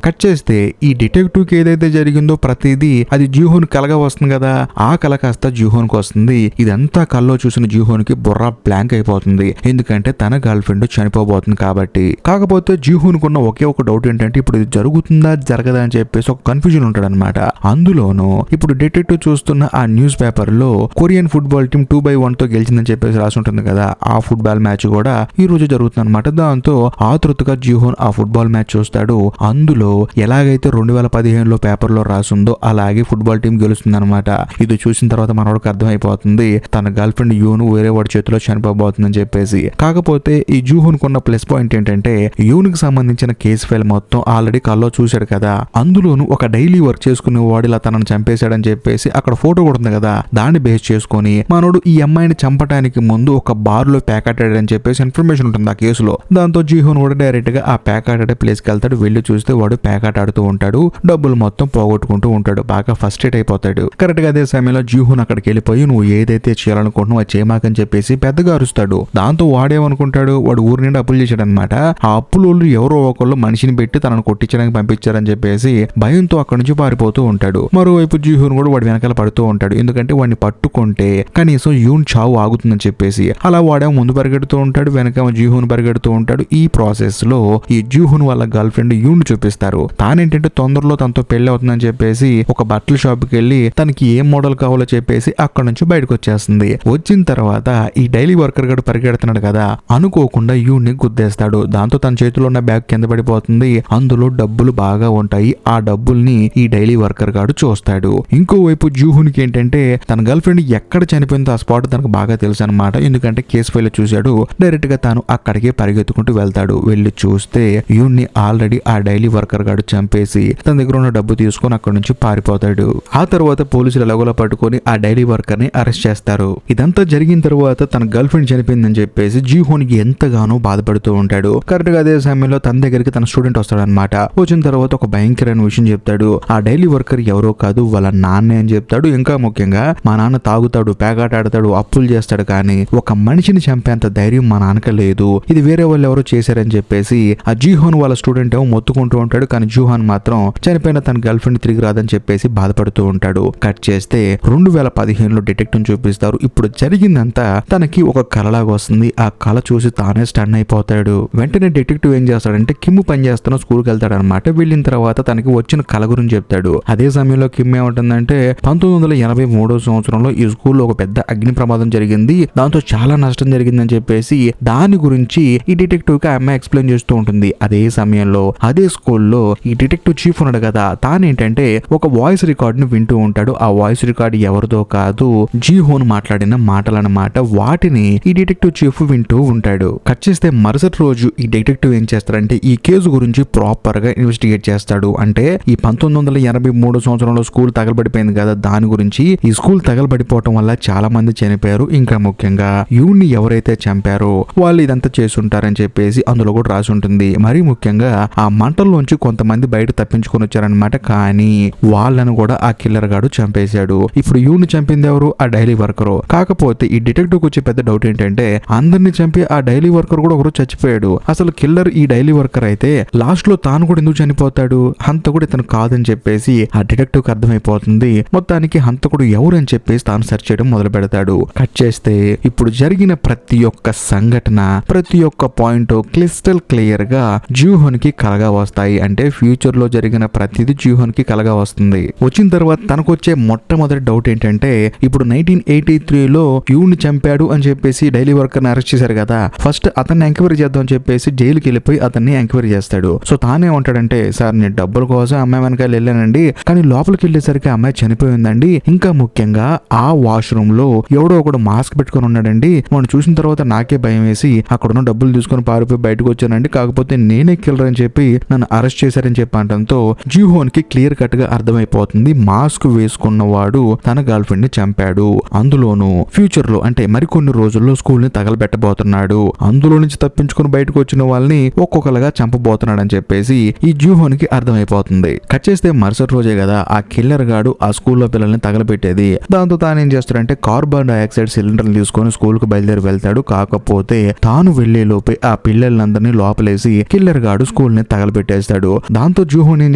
కట్ చేస్తే ఈ డిటెక్టివ్ కి ఏదైతే జరిగిందో ప్రతిదీ అది జీహోన్ కలగా వస్తుంది కదా, ఆ కల కాస్త జీహోన్ కి వస్తుంది. ఇదంతా కల్లో చూసిన జీహోన్ కి బుర్ర బ్లాంక్ అయిపోతుంది. ఎందుకంటే తన గర్ల్ ఫ్రెండ్ చనిపోబోతుంది కాబట్టి. కాకపోతే జీహోన్ కున్న ఒకే ఒక డౌట్ ఏంటంటే ఇప్పుడు ఇది జరుగుతుందా జరగదా అని చెప్పేసి ఒక కన్ఫ్యూజన్ ఉంటాడు అనమాట. అందులోనూ ఇప్పుడు డిటెక్టివ్ చూస్తున్న ఆ న్యూస్ పేపర్ లో కొరియన్ ఫుట్బాల్ టీం 2-1 తో గెలిచిందని చెప్పేసి రాసి ఉంటుంది కదా, ఆ ఫుట్బాల్ మ్యాచ్ కూడా ఈ రోజు జరుగుతుంది అనమాట. దాంతో ఆతృతగా జీహోన్ ఆ ఫుట్బాల్ మ్యాచ్ చూస్తాడు. అందులో ఎలాగైతే 2015లో పేపర్ లో రాసిందో అలాగే ఫుట్బాల్ టీం గెలుస్తుంది అనమాట. ఇది చూసిన తర్వాత మనోడికి అర్థమైపోతుంది తన గర్ల్ ఫ్రెండ్ యూను వేరే వాడి చేతిలో చనిపోబోతుందని చెప్పేసి. కాకపోతే ఈ జూహోన్ కున్న ప్లస్ పాయింట్ ఏంటంటే యూన్ కి సంబంధించిన కేసు ఫైల్ మొత్తం ఆల్రెడీ కల్లో చూశాడు కదా, అందులోను ఒక డైలీ వర్క్ చేసుకునే వాడు ఇలా తనను చంపేశాడని చెప్పేసి అక్కడ ఫోటో కూడా ఉంది కదా, దాన్ని బేస్ చేసుకొని మనోడు ఈ అమ్మాయిని చంపడానికి ముందు ఒక బార్ లో ప్యాకెటాడని చెప్పేసి ఇన్ఫర్మేషన్ ఉంటుంది ఆ కేసులో. దాంతో జీహోన్ కూడా డైరెక్ట్ గా ఆ ప్యాకెట్ ప్లేస్ కి వెళ్తాడు. వెళ్ళి చూస్తే వాడు ప్యాకెట్ ఆడుతూ ఉంటాడు, డబ్బులు మొత్తం పోగొట్టుకుంటూ ఉంటాడు. బాగా ఫస్ట్రేట్ అయిపోతాడు. కరెక్ట్ గా అదే సమయంలో జీహోన్ అక్కడికి వెళ్ళిపోయి నువ్వు ఏదైతే చేయాలనుకుంటున్నావు అది చేయమాకని చెప్పేసి పెద్దగా అరుస్తాడు. దాంతో వాడేమనుకుంటాడు వాడు ఊరి నుండి అప్పులు చేశాడు అనమాట. ఆ అప్పులు ఎవరో ఒకళ్ళు మనిషిని పెట్టి తనను కొట్టించడానికి పంపించారని చెప్పేసి భయంతో అక్కడి నుంచి పారిపోతూ ఉంటాడు. మరోవైపు జీహోన్ కూడా వాడి వెనకాల పడుతూ ఉంటాడు. ఎందుకంటే వాడిని పట్టుకుంటే కనీసం యూన్ చావు ఆగుతుందని చెప్పేసి. అలా వాడేమో ముందు పరిగెడుతూ ఉంటాడు, వెనకేమో జీహోన్ పరిగెడుతూ ఉంటాడు. ఈ ప్రాసెస్ లో ఈ జీహోన్ వాళ్ళ గర్ల్ ఫ్రెండ్ యూన్ చూపిస్తారు. తానేంటంటే తొందరలో తనతో పెళ్లి అవుతుందని చెప్పేసి ఒక బట్టల షాప్ కి వెళ్ళి తనకి ఏం మోడల్ కావాలో చెప్పేసి అక్కడ నుంచి బయటకు వచ్చేస్తుంది. వచ్చిన తర్వాత ఈ డైలీ వర్కర్ గడు పరిగెడుతున్నాడు కదా, అనుకోకుండా యూన్ ని గుద్దేస్తాడు. దాంతో తన చేతిలో ఉన్న బ్యాగ్ కింద పడిపోతుంది. అందులో డబ్బులు బాగా ఉంటాయి. ఆ డబ్బుల్ని ఈ డైలీ వర్కర్ గాడు చూస్తాడు. ఇంకోవైపు జూహున్ కి ఏంటంటే తన గర్ల్ ఫ్రెండ్ ఎక్కడ చనిపోయిందో ఆ స్పాట్ తనకు బాగా తెలుసు అనమాట. ఎందుకంటే కేసు ఫైల్ చూశాడు. డైరెక్ట్ గా తాను అక్కడికే పరిగెత్తుకుంటూ వెళ్తాడు. వెళ్ళి చూస్తే యూన్ ని ఆల్రెడీ ఆ డైలీ వర్కర్ గాడు చంపేసి తన దగ్గర ఉన్న డబ్బు తీసుకొని అక్కడి నుంచి పారిపోతాడు. ఆ తర్వాత పోలీసులు ఎలాగోలా పట్టుకొని ఆ డైలీ వర్కర్ ని అరెస్ట్ చేస్తారు. ఇదంతా జరిగిన తర్వాత తన గర్ల్ ఫ్రెండ్ చనిపోయిందని చెప్పేసి జీహోన్ కి ఎంతగానో బాధపడుతూ ఉంటాడు. కరెక్ట్ గా అదే సమయంలో తన దగ్గరికి తన స్టూడెంట్ వస్తాడు అనమాట. వచ్చిన తర్వాత ఒక భయంకరమైన విషయం చెప్తాడు. ఆ డైలీ వర్కర్ ఎవరో కాదు వాళ్ళ నాన్నే అని చెప్తాడు. ఇంకా ముఖ్యంగా మా నాన్న తాగుతాడు, పేకాట ఆడతాడు, అప్పులు చేస్తాడు, కానీ ఒక మనిషిని చంపేంత ధైర్యం మా నాన్నకి లేదు, ఇది వేరే వాళ్ళు ఎవరో చేశారని చెప్పేసి ఆ జీహోన్ వాళ్ళ స్టూడెంట్ ఏమో మొత్తుకుంటూ ఉంటాడు. కానీ జూహాన్ మాత్రం చనిపోయిన తన గర్ల్ ఫ్రెండ్ తిరిగి రాదని చెప్పేసి బాధపడుతూ ఉంటాడు. కట్ చేస్తే 2015లో డిటెక్టివ్ చూపిస్తారు. ఇప్పుడు జరిగిందంతా తనకి ఒక కలలాగా వస్తుంది. ఆ కళ చూసి తానే స్టన్ అయిపోతాడు. వెంటనే డిటెక్టివ్ ఏం చేస్తాడంటే కిమ్ పని చేస్తున్న స్కూల్కి వెళ్తాడు అనమాట. వెళ్ళిన తర్వాత తనకి వచ్చిన కళ గురించి చెప్తాడు. అదే సమయంలో కిమ్ ఏమంటుందంటే 1983 సంవత్సరంలో ఈ స్కూల్లో ఒక పెద్ద అగ్ని ప్రమాదం జరిగింది, దాంతో చాలా నష్టం జరిగిందని చెప్పేసి దాని గురించి ఈ డిటెక్టివ్ కి అమ్మాయి ఎక్స్ప్లెయిన్ చేస్తూ ఉంటుంది. అదే సమయంలో అదే స్కూల్లో ఈ డిటెక్టివ్ చీఫ్ ఉన్నాడు కదా, తానేంటంటే ఒక వాయిస్ రికార్డ్ ను వింటూ ఉంటాడు. ఆ వాయిస్ రికార్డ్ ఎవరిదో కాదు, జీహోన్ మాట్లాడిన మాటలన్నమాట. వాటిని ఈ డిటెక్టివ్ చీఫ్ వింటూ ఉంటాడు. కట్ చేస్తే మరుసటి రోజు ఈ డిటెక్టివ్ ఏం చేస్తాడంటే ఈ కేసు గురించి ప్రాపర్ గా ఇన్వెస్టిగేట్ చేస్తాడు. అంటే ఈ 1983 సంవత్సరంలో స్కూల్ తగలబడిపోయింది కదా, దాని గురించి ఈ స్కూల్ తగలబడిపోవటం వల్ల చాలా మంది చనిపోయారు, ఇంకా ముఖ్యంగా యూని ఎవరైతే చంపారో వాళ్ళు ఇదంతా చేసుంటారని చెప్పేసి అందులో కూడా రాసి ఉంటుంది. మరీ ముఖ్యంగా ఆ మంటల్లోంచి కొంతమంది బయట తప్పించుకొని వచ్చారనమాట, కానీ వాళ్ళను కూడా ఆ కిల్లర్ గాడు చంపేశాడు. ఇప్పుడు యూని చంపింది ఎవరు? ఆ డైలీ వర్కరు. కాకపోతే ఈ డిటెక్టివ్ వచ్చే పెద్ద డౌట్ ఏంటంటే అందరిని చంపి ఆ డైలీ వర్కర్ కూడా ఒకరు చచ్చిపోయాడు. అసలు కిల్లర్ ఈ డైలీ వర్కర్ అయితే లాస్ట్ లో తాను కూడా ఎందుకు చనిపోతాడు? హంతకుడు ఇతను కాదని చెప్పేసి ఆ డిటెక్టివ్ కి అర్థమైపోతుంది. మొత్తానికి హంతకుడు ఎవరు అని చెప్పేసి తాను సెర్చ్ చేయడం మొదలు పెడతాడు. కట్ చేస్తే ఇప్పుడు జరిగిన ప్రతి ఒక్క సంఘటన, ప్రతి ఒక్క పాయింట్ క్లిస్టల్ క్లియర్ గా జీహోన్ కి కలగా వస్తాయి. అంటే ఫ్యూచర్ లో జరిగిన ప్రతిదీ జీహోన్ కి కలగా వస్తుంది. వచ్చిన తర్వాత తనకు వచ్చే మొట్టమొదటి డౌట్ ఏంటంటే ఇప్పుడు 1983లో యూని చంపాడు అని చెప్పేసి డైలీ వర్కర్ ని అరెస్ట్ చేశారు కదా, ఫస్ట్ అతన్ని ఎంక్వైరీ చేద్దాం అని చెప్పేసి జైలుకి వెళ్ళిపోయి అతన్ని ఎంక్వైరీ చేస్తాడు. సో తానేమంటాడంటే సార్ నేను డబ్బుల కోసం అమ్మాయి వెనకాల వెళ్ళానండి, కానీ లోపలికి వెళ్ళేసరికి అమ్మాయి చనిపోయిందండి. ఇంకా ముఖ్యంగా ఆ వాష్రూమ్ లో ఎవడో ఒకడు మాస్క్ పెట్టుకుని ఉన్నాడండి, మనం చూసిన తర్వాత నాకే భయం వేసి అక్కడున్న డబ్బులు తీసుకుని పారిపోయి బయటకు వచ్చానండి, కాకపోతే నేనే కిల్లర్ అని చెప్పి నన్ను అరెస్ట్ చేశారని చెప్పి అనడంతో జీహోన్ కి క్లియర్ కట్ గా అర్థమైపోతుంది మాస్క్ వేసుకున్నవాడు తన గర్ల్ ఫ్రెండ్ ని చంపాడు. అందులోనూ ఫ్యూచర్ లో అంటే మరికొన్ని రోజుల్లో స్కూల్ ని తగలబెట్టబోతున్నాడు. అందులో నుంచి తప్పించుకుని బయటకు వచ్చిన వాళ్ళని ఒక్కొక్కరుగా చంపబోతున్నాడు అని చెప్పేసి ఈ జీహోన్ కి అర్థమైపోతుంది. కట్ చేస్తే మరుసటి రోజే కదా ఆ కిల్లర్ గాడు ఆ స్కూల్లో పిల్లల్ని తగలబెట్టేది. దాంతో తాను ఏం చేస్తాడంటే కార్బన్ డైఆక్సైడ్ సిలిండర్ తీసుకొని స్కూల్ కు బయలుదేరి వెళ్తాడు. కాకపోతే తాను వెళ్లే లోపే ఆ పిల్లలందరినీ లోపలేసి కిల్లర్ గాడు స్కూల్ ని తగలబెట్టేస్తాడు. దాంతో జూహోన్ ఏం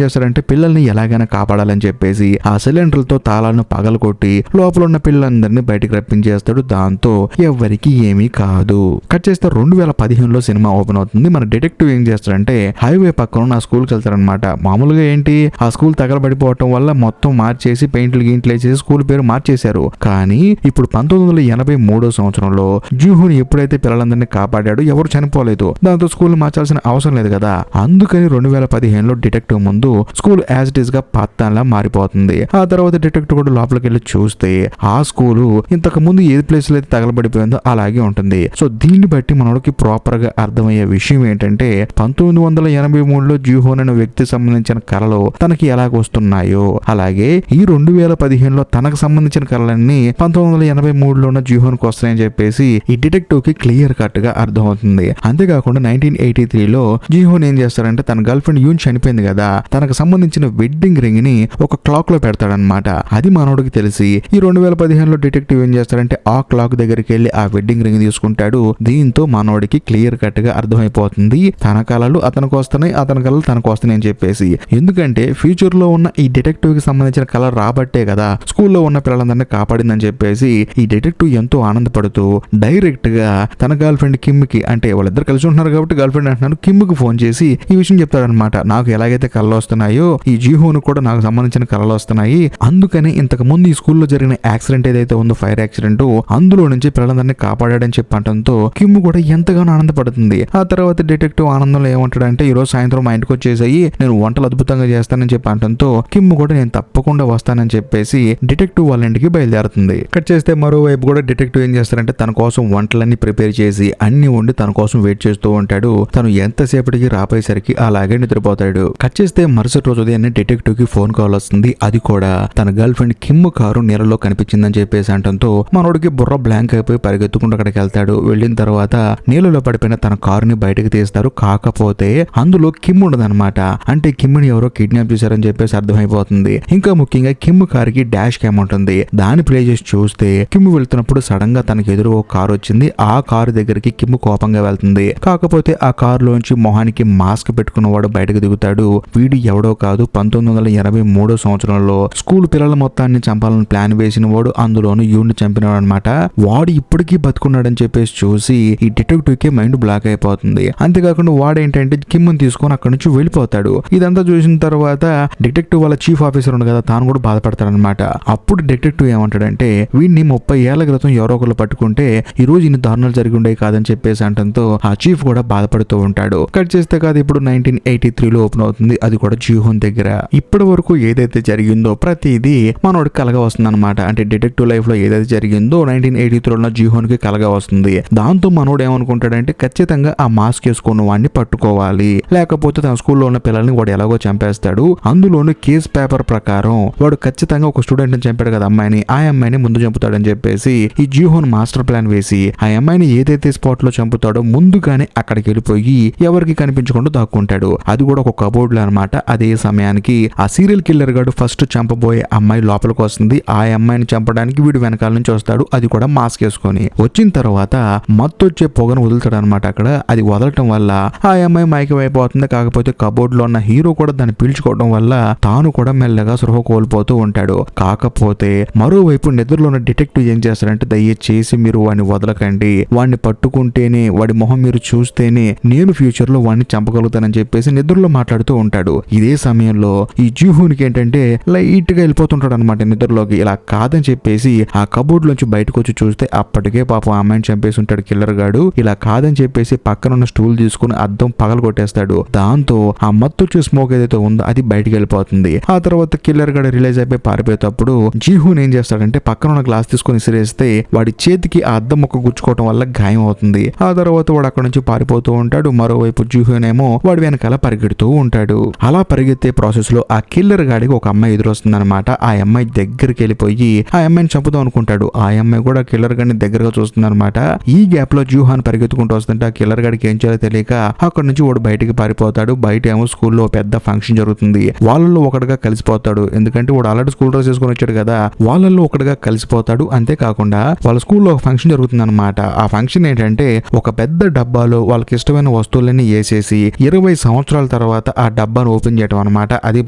చేస్తాడంటే పిల్లల్ని ఎలాగైనా కాపాడాలని చెప్పేసి ఆ సిలిండర్లతో తాళాలను పగలగొట్టి లోపల ఉన్న పిల్లలందరినీ బయటకు రప్పించేస్తాడు. దాంతో ఎవరికి ఏమీ కాదు. కట్ చేస్తే 2015లో సినిమా ఓపెన్ అవుతుంది. మన డిటెక్టివ్ ఏం చేస్తాడంటే హైవే పక్కన ఉన్న స్కూల్ కి వెళ్తారనమాట. మామూలుగా ఏంటి ఆ స్కూల్ తగలబడిపోవటం వల్ల మొత్తం మార్చేసి పెయింట్లు గీంట్లు వేసేసి స్కూల్ పేరు మార్చేశారు. కానీ ఇప్పుడు 1983 సంవత్సరంలో జూహోన్ ఎప్పుడైతే పిల్లలందరినీ కాపాడాడో ఎవరు చనిపోలేదు. దాంతో స్కూల్ మార్చాల్సిన అవసరం లేదు కదా. అందుకని 2015లో డిటెక్టివ్ ముందు స్కూల్ యాజ్ ఇట్ ఈస్ గా పత్తాన్లా మారిపోతుంది. ఆ తర్వాత డిటెక్టివ్ కూడా లోపలికి వెళ్ళి చూస్తే ఆ స్కూలు ఇంతకు ముందు ఏ ప్లేస్ లో అయితే తగలబడిపోయిందో అలాగే ఉంటుంది. సో దీన్ని బట్టి మనకి ప్రాపర్ గా అర్థమయ్యే విషయం ఏంటంటే 1983లో జూహోన్ అనే వ్యక్తికి సంబంధించిన కళలు తనకి ఎలాగ వస్తున్నాయో అలాగే ఈ 2015లో తనకు సంబంధించిన కళలన్నీ 1983లో ఉన్న జూహోన్ కు వస్తాయని చెప్పేసి ఈ డిటెక్టివ్ కి క్లియర్ కట్ గా అర్థమవుతుంది. అంతేకాకుండా 1983లో జీహోన్ ఏం చేస్తాడంటే తన గర్ల్ ఫ్రెండ్ యూన్ చనిపోయింది కదా, తనకు సంబంధించిన వెడ్డింగ్ రింగ్ ని ఒక క్లాక్ లో పెడతాడనమాట. అది మనోడికి తెలిసి ఈ 2015లో డిటెక్టివ్ ఏం చేస్తాడంటే ఆ క్లాక్ దగ్గరికి వెళ్ళి ఆ వెడ్డింగ్ రింగ్ తీసుకుంటాడు. దీంతో మనోడికి క్లియర్ కట్ గా అర్థమైపోతుంది తన కళలు అతనికి వస్తున్నాయి, అతని కళలు తనకు వస్తున్నాయి అని చెప్పేసి. ఎందుకంటే ఫ్యూచర్ లో ఉన్న ఈ డిటెక్టివ్ కి సంబంధించిన కళ రాబట్టే కదా స్కూల్లో ఉన్న పిల్లలందరినీ కాపాడిందని చెప్పేసి ఈ డిటెక్టివ్ ఎంతో ఆనందపడుతూ డైరెక్ట్ గా తన గర్ల్ ఫ్రెండ్ కిమ్ కి, అంటే వాళ్ళిద్దరు కలిసి ఉంటున్నారు కాబట్టి గర్ల్ ఫ్రెండ్ అంటున్నారు, కిమ్ కి ఫోన్ చేసి ఈ విషయం చెప్తాడనమాట. నాకు ఎలాగైతే కళలు వస్తున్నాయో ఈ జీహోన్ కూడా నాకు సంబంధించిన కళలు వస్తున్నాయి, అందుకని ఇంతకు ముందు ఈ స్కూల్లో జరిగిన యాక్సిడెంట్ ఏదైతే ఉందో ఫైర్ యాక్సిడెంట్ అందులో నుంచి పిల్లలందరినీ కాపాడాడని చెప్పడంతో కిమ్ కూడా ఎంతగానో ఆనందపడుతుంది. ఆ తర్వాత డిటెక్టివ్ ఆనందంలో ఏమంటాడంటే ఈ రోజు సాయంత్రం మా ఇంటికి వచ్చేసాయి, నేను వంటలు అద్భుతంగా చేస్తానని చెప్పడంతో కిమ్ కూడా నేను తప్పకుండా వస్తానని చెప్పేసి డిటెక్టివ్ వాళ్ళ ఇంటికి బయలుదేరుతుంది. కట్ చేస్తే మరోవైపు కూడా డిటెక్టివ్ ఏం చేస్తారంటే తన కోసం వంటలన్నీ ప్రిపేర్ చేసి అన్ని వండి తన కోసం వెయిట్ చేస్తూ ఉంటాడు. తను ఎంతసేపటికి రాపోయేసరికి అలాగే నిద్రపోతాడు. కట్ చేస్తే మరుసటి రోజు ఉదయాన్నే డిటెక్టివ్ కి ఫోన్ కాల్ వస్తుంది. అది కూడా తన గర్ల్ ఫ్రెండ్ కిమ్ కారు నీళ్ళలో కనిపించిందని చెప్పేసి అంటంతో మనోడికి బుర్ర బ్లాంక్ అయిపోయి పరిగెత్తుకుంటూ అక్కడికి వెళ్తాడు. వెళ్ళిన తర్వాత నీళ్ళలో పడిపోయిన తన కారుని బయటకు తీస్తారు. కాకపోతే అందులో కిమ్ ఉండదన్నమాట. అంటే కిమ్ని ఎవరో కిడ్నాప్ చేశారని చెప్పేసి అర్థమైపోతుంది. ఇంకా ముఖ్యంగా కిమ్ కారుకి డాష్ క్యామ్ ఉంటుంది. దాన్ని ప్లే చేసి చూస్తే కిమ్ వెళ్తున్నప్పుడు సడన్ గా తనకు ఎదురు ఒక కారు వచ్చింది. ఆ కారు దగ్గరికి కిమ్ కోపంగా వెళ్తుంది. కాకపోతే ఆ కారులోంచి మొహానికి మాస్క్ పెట్టుకున్నవాడు బయటకు దిగుతాడు. వీడు ఎవడో కాదు, 1983 సంవత్సరంలో స్కూల్ పిల్లల మొత్తాన్ని చంపాలని ప్లాన్ వేసిన వాడు, అందులోను యూని చంపినవాడు అనమాట. వాడు ఇప్పటికీ బతుకున్నాడని చెప్పేసి చూసి ఈ డిటెక్టివ్ కి మైండ్ బ్లాక్ అయిపోతుంది. అంతేకాకుండా వాడేంటంటే కిమ్ తీసుకొని అక్కడి నుంచి వెళ్ళిపోతాడు. ఇదంతా చూసిన తర్వాత డిటెక్టివ్ వాళ్ళ చీఫ్ ఆఫీసర్ ఉంది కదా, తాను కూడా బాధపడతాడు అనమాట. అప్పుడు డిటెక్టివ్ ఏమంటాడంటే వీడిని 30 ఏళ్ల క్రితం ఎవరో ఒకరు పట్టుకుంటే ఈ రోజు ఇన్ని దారుణాలు జరిగి ఉండేవి కాదని చెప్పేసి అంటంతో ఆ చీఫ్ కూడా బాధపడుతూ ఉంటాడు. కట్ చేస్తే కాదు ఇప్పుడు 1983లో ఓపెన్ అవుతుంది, అది కూడా జీహోన్ దగ్గర. ఇప్పటి వరకు ఏదైతే జరిగిందో ప్రతిదీ మనోడికి కలగా వస్తుంది అనమాట. అంటే డిటెక్టివ్ లైఫ్ లో ఏదైతే జరిగిందో 1983లో జీహోన్ కి కలగా వస్తుంది. దాంతో మనోడు ఏమనుకుంటాడంటే ఖచ్చితంగా ఆ మాస్క్ వేసుకున్న వాడిని పట్టుకోవాలి, లేకపోతే తన స్కూల్లో ఉన్న పిల్లల్ని వాడు ఎలాగో చంపేస్తాడు. అందులోని కేస్ పేపర్ ప్రకారం వాడు ఖచ్చితంగా ఒక స్టూడెంట్ ని చంపాడు కదా అమ్మాయిని, ఆ అమ్మాయిని ముందు చంపుతాడని చెప్పేసి ఈ జీహోన్ మాస్టర్ ప్లాన్ వేసి ఆ అమ్మాయిని ఏదైతే స్పాట్ లో చంపుతాడో ముందుగానే అక్కడికి వెళ్ళిపోయి ఎవరికి కనిపించకుండా దాక్కుంటాడు. అది కూడా ఒక కబోర్డ్ లో అనమాట. అదే సమయానికి ఆ సీరియల్ కిల్లర్ గాడు ఫస్ట్ చంపబోయే అమ్మాయి లోపలికి వస్తుంది. ఆ అమ్మాయిని చంపడానికి వీడు వెనకాల నుంచి వస్తాడు, అది కూడా మాస్క్ వేసుకొని. వచ్చిన తర్వాత మత్తొచ్చే పొగను వదులుతాడు అనమాట. అక్కడ అది వదలటం వల్ల ఆ అమ్మాయి మైకం అయిపోతుంది. కాకపోతే కబోర్డ్ లో ఉన్న హీరో కూడా దాన్ని పీల్చుకోవడం వల్ల తాను కూడా మెల్లగా సృహ కోల్పోతూ ఉంటాడు. కాకపోతే మరోవైపు నిద్రలో ఉన్న డిటెక్టివ్ ఏం చేస్తాడంటే దయచేసి మీరు వాడిని వదలకండి, వాడిని పట్టుకుంటేనే వాడి మొహం మీరు చూస్తేనే నేను ఫ్యూచర్ లో వాడిని చంపగలుగుతానని చెప్పేసి నిద్రలో మాట్లాడుతూ ఉంటాడు. ఇదే సమయంలో ఈ జీహోన్కి ఏంటంటే లైట్ గా వెళ్ళిపోతుంటాడు అనమాట నిద్రలోకి. ఇలా కాదని చెప్పేసి ఆ కబోర్డ్ లోంచి బయటకు వచ్చి చూస్తే అప్పటికే పాపం అమ్మాయిని చంపేసి ఉంటాడు కిల్లర్ గాడు. ఇలా కాదని చెప్పేసి పక్కన ఉన్న స్టూల్ తీసుకుని అద్దం పగల కొట్టేస్తాడు. దాంతో ఆ మత్తొచ్చే స్మోక్ ఏదైతే ఉందో అది బయటికి వెళ్ళిపోతుంది. ఆ తర్వాత కిల్లర్ గాడు రిలైజ్ అయిపోయి పారిపోయేటప్పుడు జీహోన్ ఏం చేస్తాడంటే పక్కన ఉన్న గ్లాస్ తీసుకుని విసిరేస్తే వాడి చేతికి ఆ అద్దం ముక్క గుచ్చుకోవడం వల్ల గాయం అవుతుంది. ఆ తర్వాత వాడు అక్కడ నుంచి పారిపోతూ ఉంటాడు. మరోవైపు జీహోన్ ఏమో వాడి వెనకాల పరిగెడుతూ ఉంటాడు. అలా పరిగెత్తే ప్రాసెస్ లో ఆ కిల్లర్ గాడికి ఒక అమ్మాయి ఎదురొస్తుంది అనమాట. ఆ అమ్మాయి దగ్గరికి వెళ్ళిపోయి ఆ అమ్మాయిని చంపుదాం అనుకుంటాడు. ఆ అమ్మాయి కూడా కిల్లర్ గాడిని దగ్గరగా చూస్తుంది అనమాట. ఈ గ్యాప్ లో జీహోన్ పరిగెత్తుకుంటూ వస్తుంటే ఆ కిల్లర్ గాడికి ఏం చేయాలో తెలియక అక్కడ నుంచి వాడు బయటికి పారిపోతాడు. బయట ఏమో స్కూల్లో పెద్ద ఫంక్షన్ జరుగుతుంది. వాళ్ళల్లో ఒకటిగా కలిసిపోతాడు. ఎందుకంటే వాడు ఆల్రెడీ స్కూల్ డ్రెస్ చేసుకుని వచ్చాడు కదా, వాళ్ళల్లో ఒకటిగా కలిసిపోతాడు. అంతేకాకుండా వాళ్ళ స్కూల్లో ఒక ఫంక్షన్ జరుగుతుంది అనమాట. ఆ ఫంక్షన్ ఏంటంటే ఒక పెద్ద డబ్బాలో వాళ్ళకి ఇష్టమైన వస్తువులన్నీ వేసేసి 20 సంవత్సరాల తర్వాత ఆ డబ్బాను ఓపెన్ చేయడం అనమాట. అది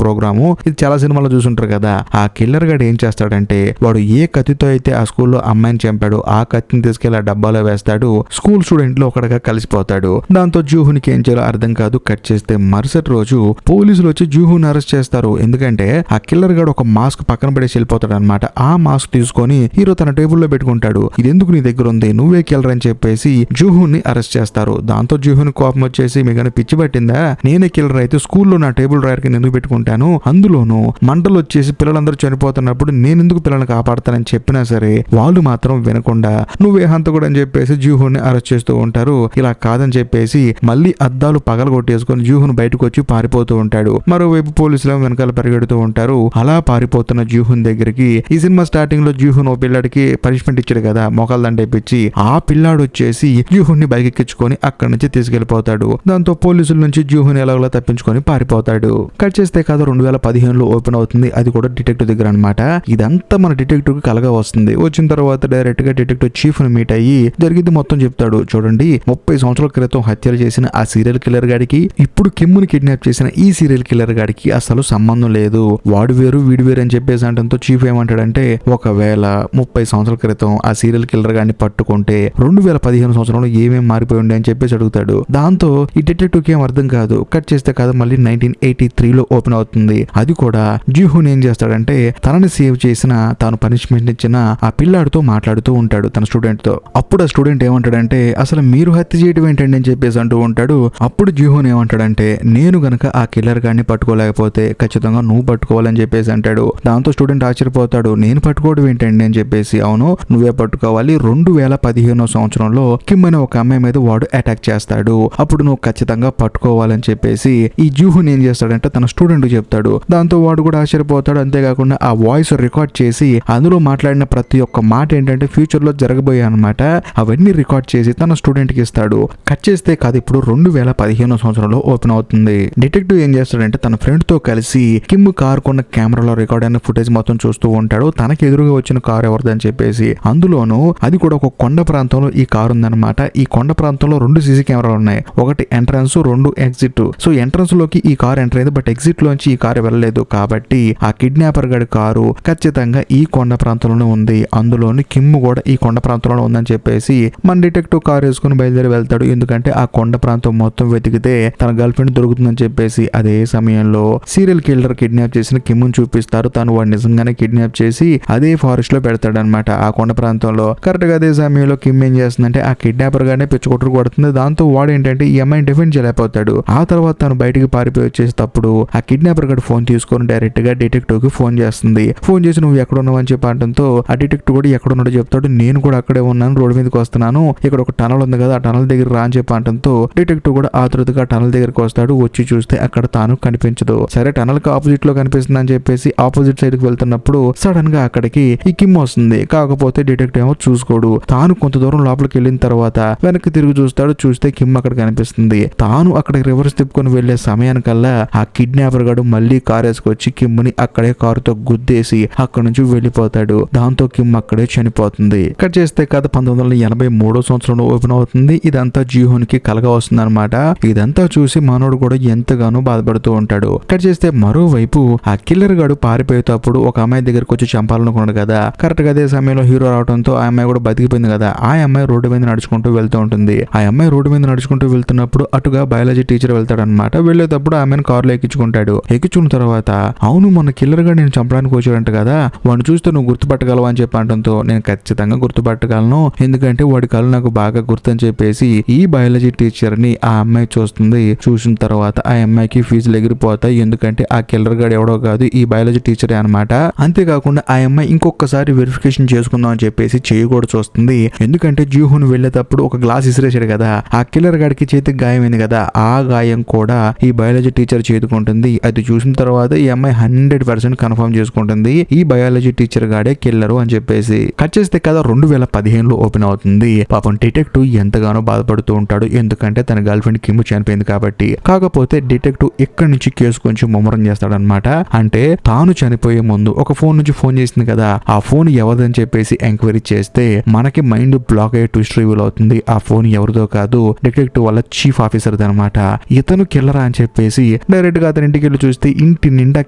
ప్రోగ్రాము. ఇది చాలా సినిమాలో చూసుంటారు కదా. ఆ కిల్లర్ గాడు ఏం చేస్తాడంటే వాడు ఏ కత్తితో అయితే ఆ స్కూల్లో అమ్మాయిని చంపాడో ఆ కత్తిని తీసుకెళ్లి ఆ డబ్బాలో వేస్తాడు. స్కూల్ స్టూడెంట్ లో ఒకటిగా కలిసిపోతాడు. దాంతో జూహున్కి ఏం చేయాలో అర్థం కాదు. కట్ చేస్తే మరుసటి రోజు పోలీసులు వచ్చి జూహున్ అరెస్ట్ చేస్తారు. ఎందుకంటే ఆ కిల్లర్ గాడు ఒక మాస్క్ పక్కన పడేసి వెళ్ళిపోతాడు అనమాట. ఆ మాస్క్ తీసుకొని హీరో తన టేబుల్లో పెట్టుకుంటాడు. ఇది ఎందుకు నీ దగ్గర ఉంది, నువ్వే కిల్లర్ అని చెప్పేసి జూహున్ ని అరెస్ట్ చేస్తారు. దాంతో జూహున్ కోపం వచ్చేసి మీకు పిచ్చి పట్టిందా, నేనే కిల్లర్ అయితే స్కూల్లో నా టేబుల్ డ్రాయర్ కి ఎందుకు పెట్టుకుంటాను, అందులోనూ మంటలు వచ్చేసి పిల్లలందరూ చనిపోతున్నప్పుడు నేను ఎందుకు పిల్లల్ని కాపాడతానని చెప్పినా సరే వాళ్ళు మాత్రం వినకుండా నువ్వే హంతకుడు అని చెప్పేసి జూహున్ ని అరెస్ట్ చేస్తూ ఉంటారు. ఇలా కాదని చెప్పేసి మళ్ళీ అద్దాలు పగల కొట్టేసుకొని జూహున్ బయటకు వచ్చి పారిపోతూ ఉంటాడు. మరోవైపు పోలీసులు వెనకాల పరిగెడుతూ ఉంటారు. అలా పారిపోతున్న జూహున్ దగ్గరికి ఈ సినిమా స్టార్టింగ్ లో జూహున్ ఓ పిల్లాడికి పనిష్మెంట్ ఇచ్చాడు కదా, మోకాలు దండేపిచ్చి, ఆ పిల్లాడు వచ్చేసి జూహున్ ని బైక్ ఎక్కించుకొని అక్కడి నుంచి తీసుకెళ్లిపోతాడు. దాంతో పోలీసుల నుంచి జూహున్ ఎలాగోలా తప్పించుకొని పారిపోతాడు. కట్ చేస్తే కథ 2015లో ఓపెన్ అవుతుంది. అది కూడా డిటెక్టివ్ దగ్గర అనమాట. ఇదంతా మన డిటెక్టివ్ కి కలగా వస్తుంది. వచ్చిన తర్వాత డైరెక్ట్ గా డిటెక్టివ్ చీఫ్ ని మీట్ అయ్యి జరిగింది మొత్తం చెప్తాడు. చూడండి 30 సంవత్సరాల క్రితం హత్యలు చేసిన ఆ సీరియల్ కిల్లర్ గాడికి ఇప్పుడు కిమ్ముని కిడ్నాప్ చేసిన ఈ సీరియల్ కిల్లర్ గాడికి అసలు సంబంధం లేదు, వాడు వేరు వీడు వేరు అని చెప్పేసి అంటంతో చీఫ్ ఏమంటాడంటే ఒకవేళ 30 సంవత్సరాల క్రితం ఆ సీరియల్ కిల్లర్ గాడిని పట్టుకుంటే 2015 సంవత్సరంలో ఏమేమి మారిపోయి ఉండే అని చెప్పేసి అడుగుతాడు. దాంతో ఈ డిటెక్టివ్ కి ఏం అర్థం కాదు. కట్ చేస్తే కాదు మళ్ళీ 1983లో ఓపెన్ అవుతుంది. అది కూడా జూహున్ ఏం చేస్తాడంటే తనని సేవ్ చేసిన తాను పనిష్మెంట్ ఇచ్చిన ఆ పిల్లాడితో మాట్లాడుతూ ఉంటాడు తన స్టూడెంట్ తో. అప్పుడు ఆ స్టూడెంట్ ఏమంటాడంటే అసలు మీరు హత్య చేయడం ఏంటండి అని చెప్పేసి అంటూ ఉంటాడు. అప్పుడు జూహున్ ఏమంటాడంటే నేను గనక ఆ కిల్లర్ గాడిని పట్టుకోలేకపోతే ఖచ్చితంగా నువ్వు పట్టుకోవాలని చెప్పేసి అంటాడు. దాంతో స్టూడెంట్ ఆశ్చర్యపోతాడు. నేను పట్టుకోవడం ఏంటండి అని చెప్పేసి. అవును నువ్వే పట్టుకోవాలి, 2015 సంవత్సరంలో కిమ్ అనే ఒక అమ్మాయి మీద వాడు అటాక్ చేస్తాడు, అప్పుడు నువ్వు ఖచ్చితంగా పట్టుకోవాలని చెప్పేసి ఈ జూహున్ ఏం చేస్తాడంటే తన స్టూడెంట్ చెప్తాడు. దాంతో వాడు కూడా ఆశ్చర్యపోతాడు. అంతేకాకుండా ఆ వాయిస్ రికార్డ్ చేసి అందులో మాట్లాడిన ప్రతి ఒక్క మాట ఏంటంటే ఫ్యూచర్ లో జరగబోయే అనమాట, అవన్నీ రికార్డ్ చేసి తన స్టూడెంట్ కి ఇస్తాడు. కట్ చేస్తే కాదు ఇప్పుడు 2015 సంవత్సరంలో ఓపెన్ అవుతుంది. డిటెక్టివ్ ఏం చేస్తాడంటే తన ఫ్రెండ్ తో కలిసి కిమ్ కార్ కొన్న కెమెరాలో రికార్డ్ అయిన ఫుటేజ్ మొత్తం చూస్తూ ఉంటాడు. తనకి ఎదురుగా వచ్చిన కారు ఎవరిదని చెప్పేసి. అందులోనూ అది కూడా ఒక కొండ ప్రాంతంలో ఈ కారు ఉందన్నమాట. ఈ కొండ ప్రాంతంలో 2 సీసీ కెమెరాలు ఉన్నాయి, ఒకటి ఎంట్రన్స్ 2 ఎగ్జిట్. సో ఎంట్రన్స్ లోకి ఈ కారు ఎంటర్ అయింది, బట్ ఎగ్జిట్ లోంచి ఈ కారు వెళ్ళలేదు. కాబట్టి ఆ కిడ్నాపర్ గడి కారు ఖచ్చితంగా ఈ కొండ ప్రాంతంలోనే ఉంది, అందులోని కిమ్ కూడా ఈ కొండ ప్రాంతంలో ఉందని చెప్పేసి మన డిటెక్టివ్ కారు వేసుకుని బయలుదేరి వెళ్తాడు. ఎందుకంటే ఆ కొండ ప్రాంతం మొత్తం వెతికితే తన గర్ల్ ఫ్రెండ్ దొరుకుతుందని చెప్పేసి. అదే సమయంలో సీరియల్ కిల్లర్ కిడ్నాప్ చేసిన కిమ్ చూపిస్తారు. తను వాడు నిజంగానే కిడ్నాప్ చేసి అదే ఫారెస్ట్ లో పెడతాడు అనమాట ఆ కొండ ప్రాంతంలో. కరెక్ట్ గా అదే సమయంలో కిమ్ ఏం చేస్తుందంటే ఆ కిడ్నాపర్ గానే పిచ్చుకొట్టుకు కొడుతుంది. దాంతో వాడు ఏంటంటే ఈ అమ్మాయిని డిఫెండ్ చేయలేకపోతాడు. ఆ తర్వాత తను బయటికి పారిపోయి వచ్చేటప్పుడు ఆ కిడ్నాపర్ గడు ఫోన్ తీసుకొని డైరెక్ట్ గా డిటెక్టివ్ కి ఫోన్ చేస్తుంది. ఫోన్ చేసి నువ్వు ఎక్కడ ఉన్నావు అని చెప్పి అనడంతో ఆ డిటెక్టివ్ కూడా ఎక్కడ ఉన్నాడో చెప్తాడు. నేను కూడా అక్కడే ఉన్నాను, రోడ్డు మీదకి వస్తున్నాను, ఇక్కడ ఒక టనల్ ఉంది కదా ఆ టనల్ దగ్గర రా అని చెప్పి అనడంతో డిటెక్టివ్ కూడా ఆతృతగా టనల్ దగ్గరికి వస్తాడు. వచ్చి చూస్తే అక్కడ తాను కనిపించదు. సరే టనల్ కి ఆపోజిట్ లో కనిపిస్తుంది అని చెప్పేసి ఆపోజిట్ సైడ్ కి వెళ్తున్నప్పుడు సడన్ గా అక్కడికి ఈ కిమ్ వస్తుంది. కాకపోతే డిటెక్టివ్ ఏమో చూసుకోడు. తాను కొంత దూరం లోపలికి వెళ్ళిన తర్వాత వెనక్కి తిరిగి చూస్తాడు. చూస్తే కిమ్ అక్కడ కనిపిస్తుంది. తాను అక్కడికి రివర్స్ తిప్పుకొని వెళ్లే సమయానికల్లా ఆ కిడ్నాపర్ గాడు మళ్ళీ కార్ వేసుకొచ్చి కిమ్ ని అక్కడే కారుతో గుద్దేసి అక్కడ నుంచి వెళ్లిపోతాడు. దాంతో కిమ్ అక్కడే చనిపోతుంది. కట్ చేస్తే కథ 1983 సంవత్సరంలో ఓపెన్ అవుతుంది. ఇదంతా జీహోన్ కి కలగా వస్తుంది అనమాట. ఇదంతా చూసి మనోడు కూడా ఎంతగానో బాధపడుతూ ఉంటాడు. కట్ చేస్తే మరోవైపు ఆ కిల్లర్ గాడు పారిపోయేటప్పుడు ఒక అమ్మాయి దగ్గరకు వచ్చి చంపాలనుకున్నాడు కదా. కరెక్ట్ గా అదే సమయంలో హీరో రావడంతో ఆ అమ్మాయి కూడా బతికిపోయింది కదా. ఆ అమ్మాయి రోడ్డు మీద నడుచుకుంటూ వెళ్తూ ఉంటుంది. ఆ అమ్మాయి రోడ్డు మీద నడుచుకుంటూ వెళ్తున్నప్పుడు అటుగా బయాలజీ టీచర్ వెళ్తాడు అనమాట. వెళ్లేటప్పుడు ఆమెను కారులో ఎక్కించుకుంటాడు. ఎక్కించుకున్న తర్వాత అవును మొన్న కిల్లర్ గా నేను చంపడానికి వచ్చాడంట కదా, వాడిని చూస్తే నువ్వు గుర్తుపట్టగలవా అని చెప్పి అనడంతో నేను ఖచ్చితంగా గుర్తుపట్టగలను, ఎందుకంటే వాడి కళ్ళు నాకు బాగా గుర్తని చెప్పేసి ఈ బయాలజీ టీచర్ ని ఆ అమ్మాయి చూస్తుంది. చూసిన తర్వాత ఆ అమ్మాయికి ఫీజులు ఎగిరిపోతాయి. ఎందుకంటే ఆ కిల్లర్ గాడు ఎవడో కాదు, ఈ బయాలజీ టీచరే అనమాట. అంతేకాకుండా ఆ అమ్మాయి ఇంకొకసారి వెరిఫికేషన్ చేసుకుందాం అని చెప్పేసి చేయి కూడా చూస్తుంది. ఎందుకంటే జీహోన్ వెళ్లేటప్పుడు ఒక గ్లాస్ ఇసిరేసాడు కదా, ఆ కిల్లర్ గాడికి చేతికి గాయమైంది కదా, ఆ గాయం కూడా ఈ బయాలజీ టీచర్ చేతుకుంటుంది. అది చూసిన తర్వాత ఈ అమ్మాయి 100% కన్ఫర్మ్ చేసుకుంటుంది ఈ బయాలజీ టీచర్ గాడే కిల్లరు అని చెప్పేసి. కట్ చేస్తే కదా 2015లో ఓపెన్ అవుతుంది. పాపం డిటెక్టివ్ ఎంతగానో బాధపడుతూ ఉంటాడు, ఎందుకంటే తన గర్ల్ ఫ్రెండ్ కిమ్ చనిపోయింది కాబట్టి. కాకపోతే డిటెక్టివ్ ఇక్కడి నుంచి కేసు కొంచెం ముమ్మరం చేస్తాడనమాట. అంటే తాను చనిపోయే ముందు ఒక ఫోన్ నుంచి ఫోన్ చేసింది కదా, ఆ ఫోన్ ఎవరిదని చెప్పేసి ఎంక్వైరీ చేస్తే మనకి మైండ్ బ్లాక్ అయ్యే ట్విస్ట్ రివీల్ అవుతుంది. ఆ ఫోన్ ఎవరిదో కాదు, డిటెక్టివ్ వాళ్ళ చీఫ్ ఆఫీసర్ అనమాట. ఇతను కిల్లరా అని చెప్పేసి డైరెక్ట్ గా అతని ఇంటికి వెళ్ళి చూస్తే ఇంటి నిండా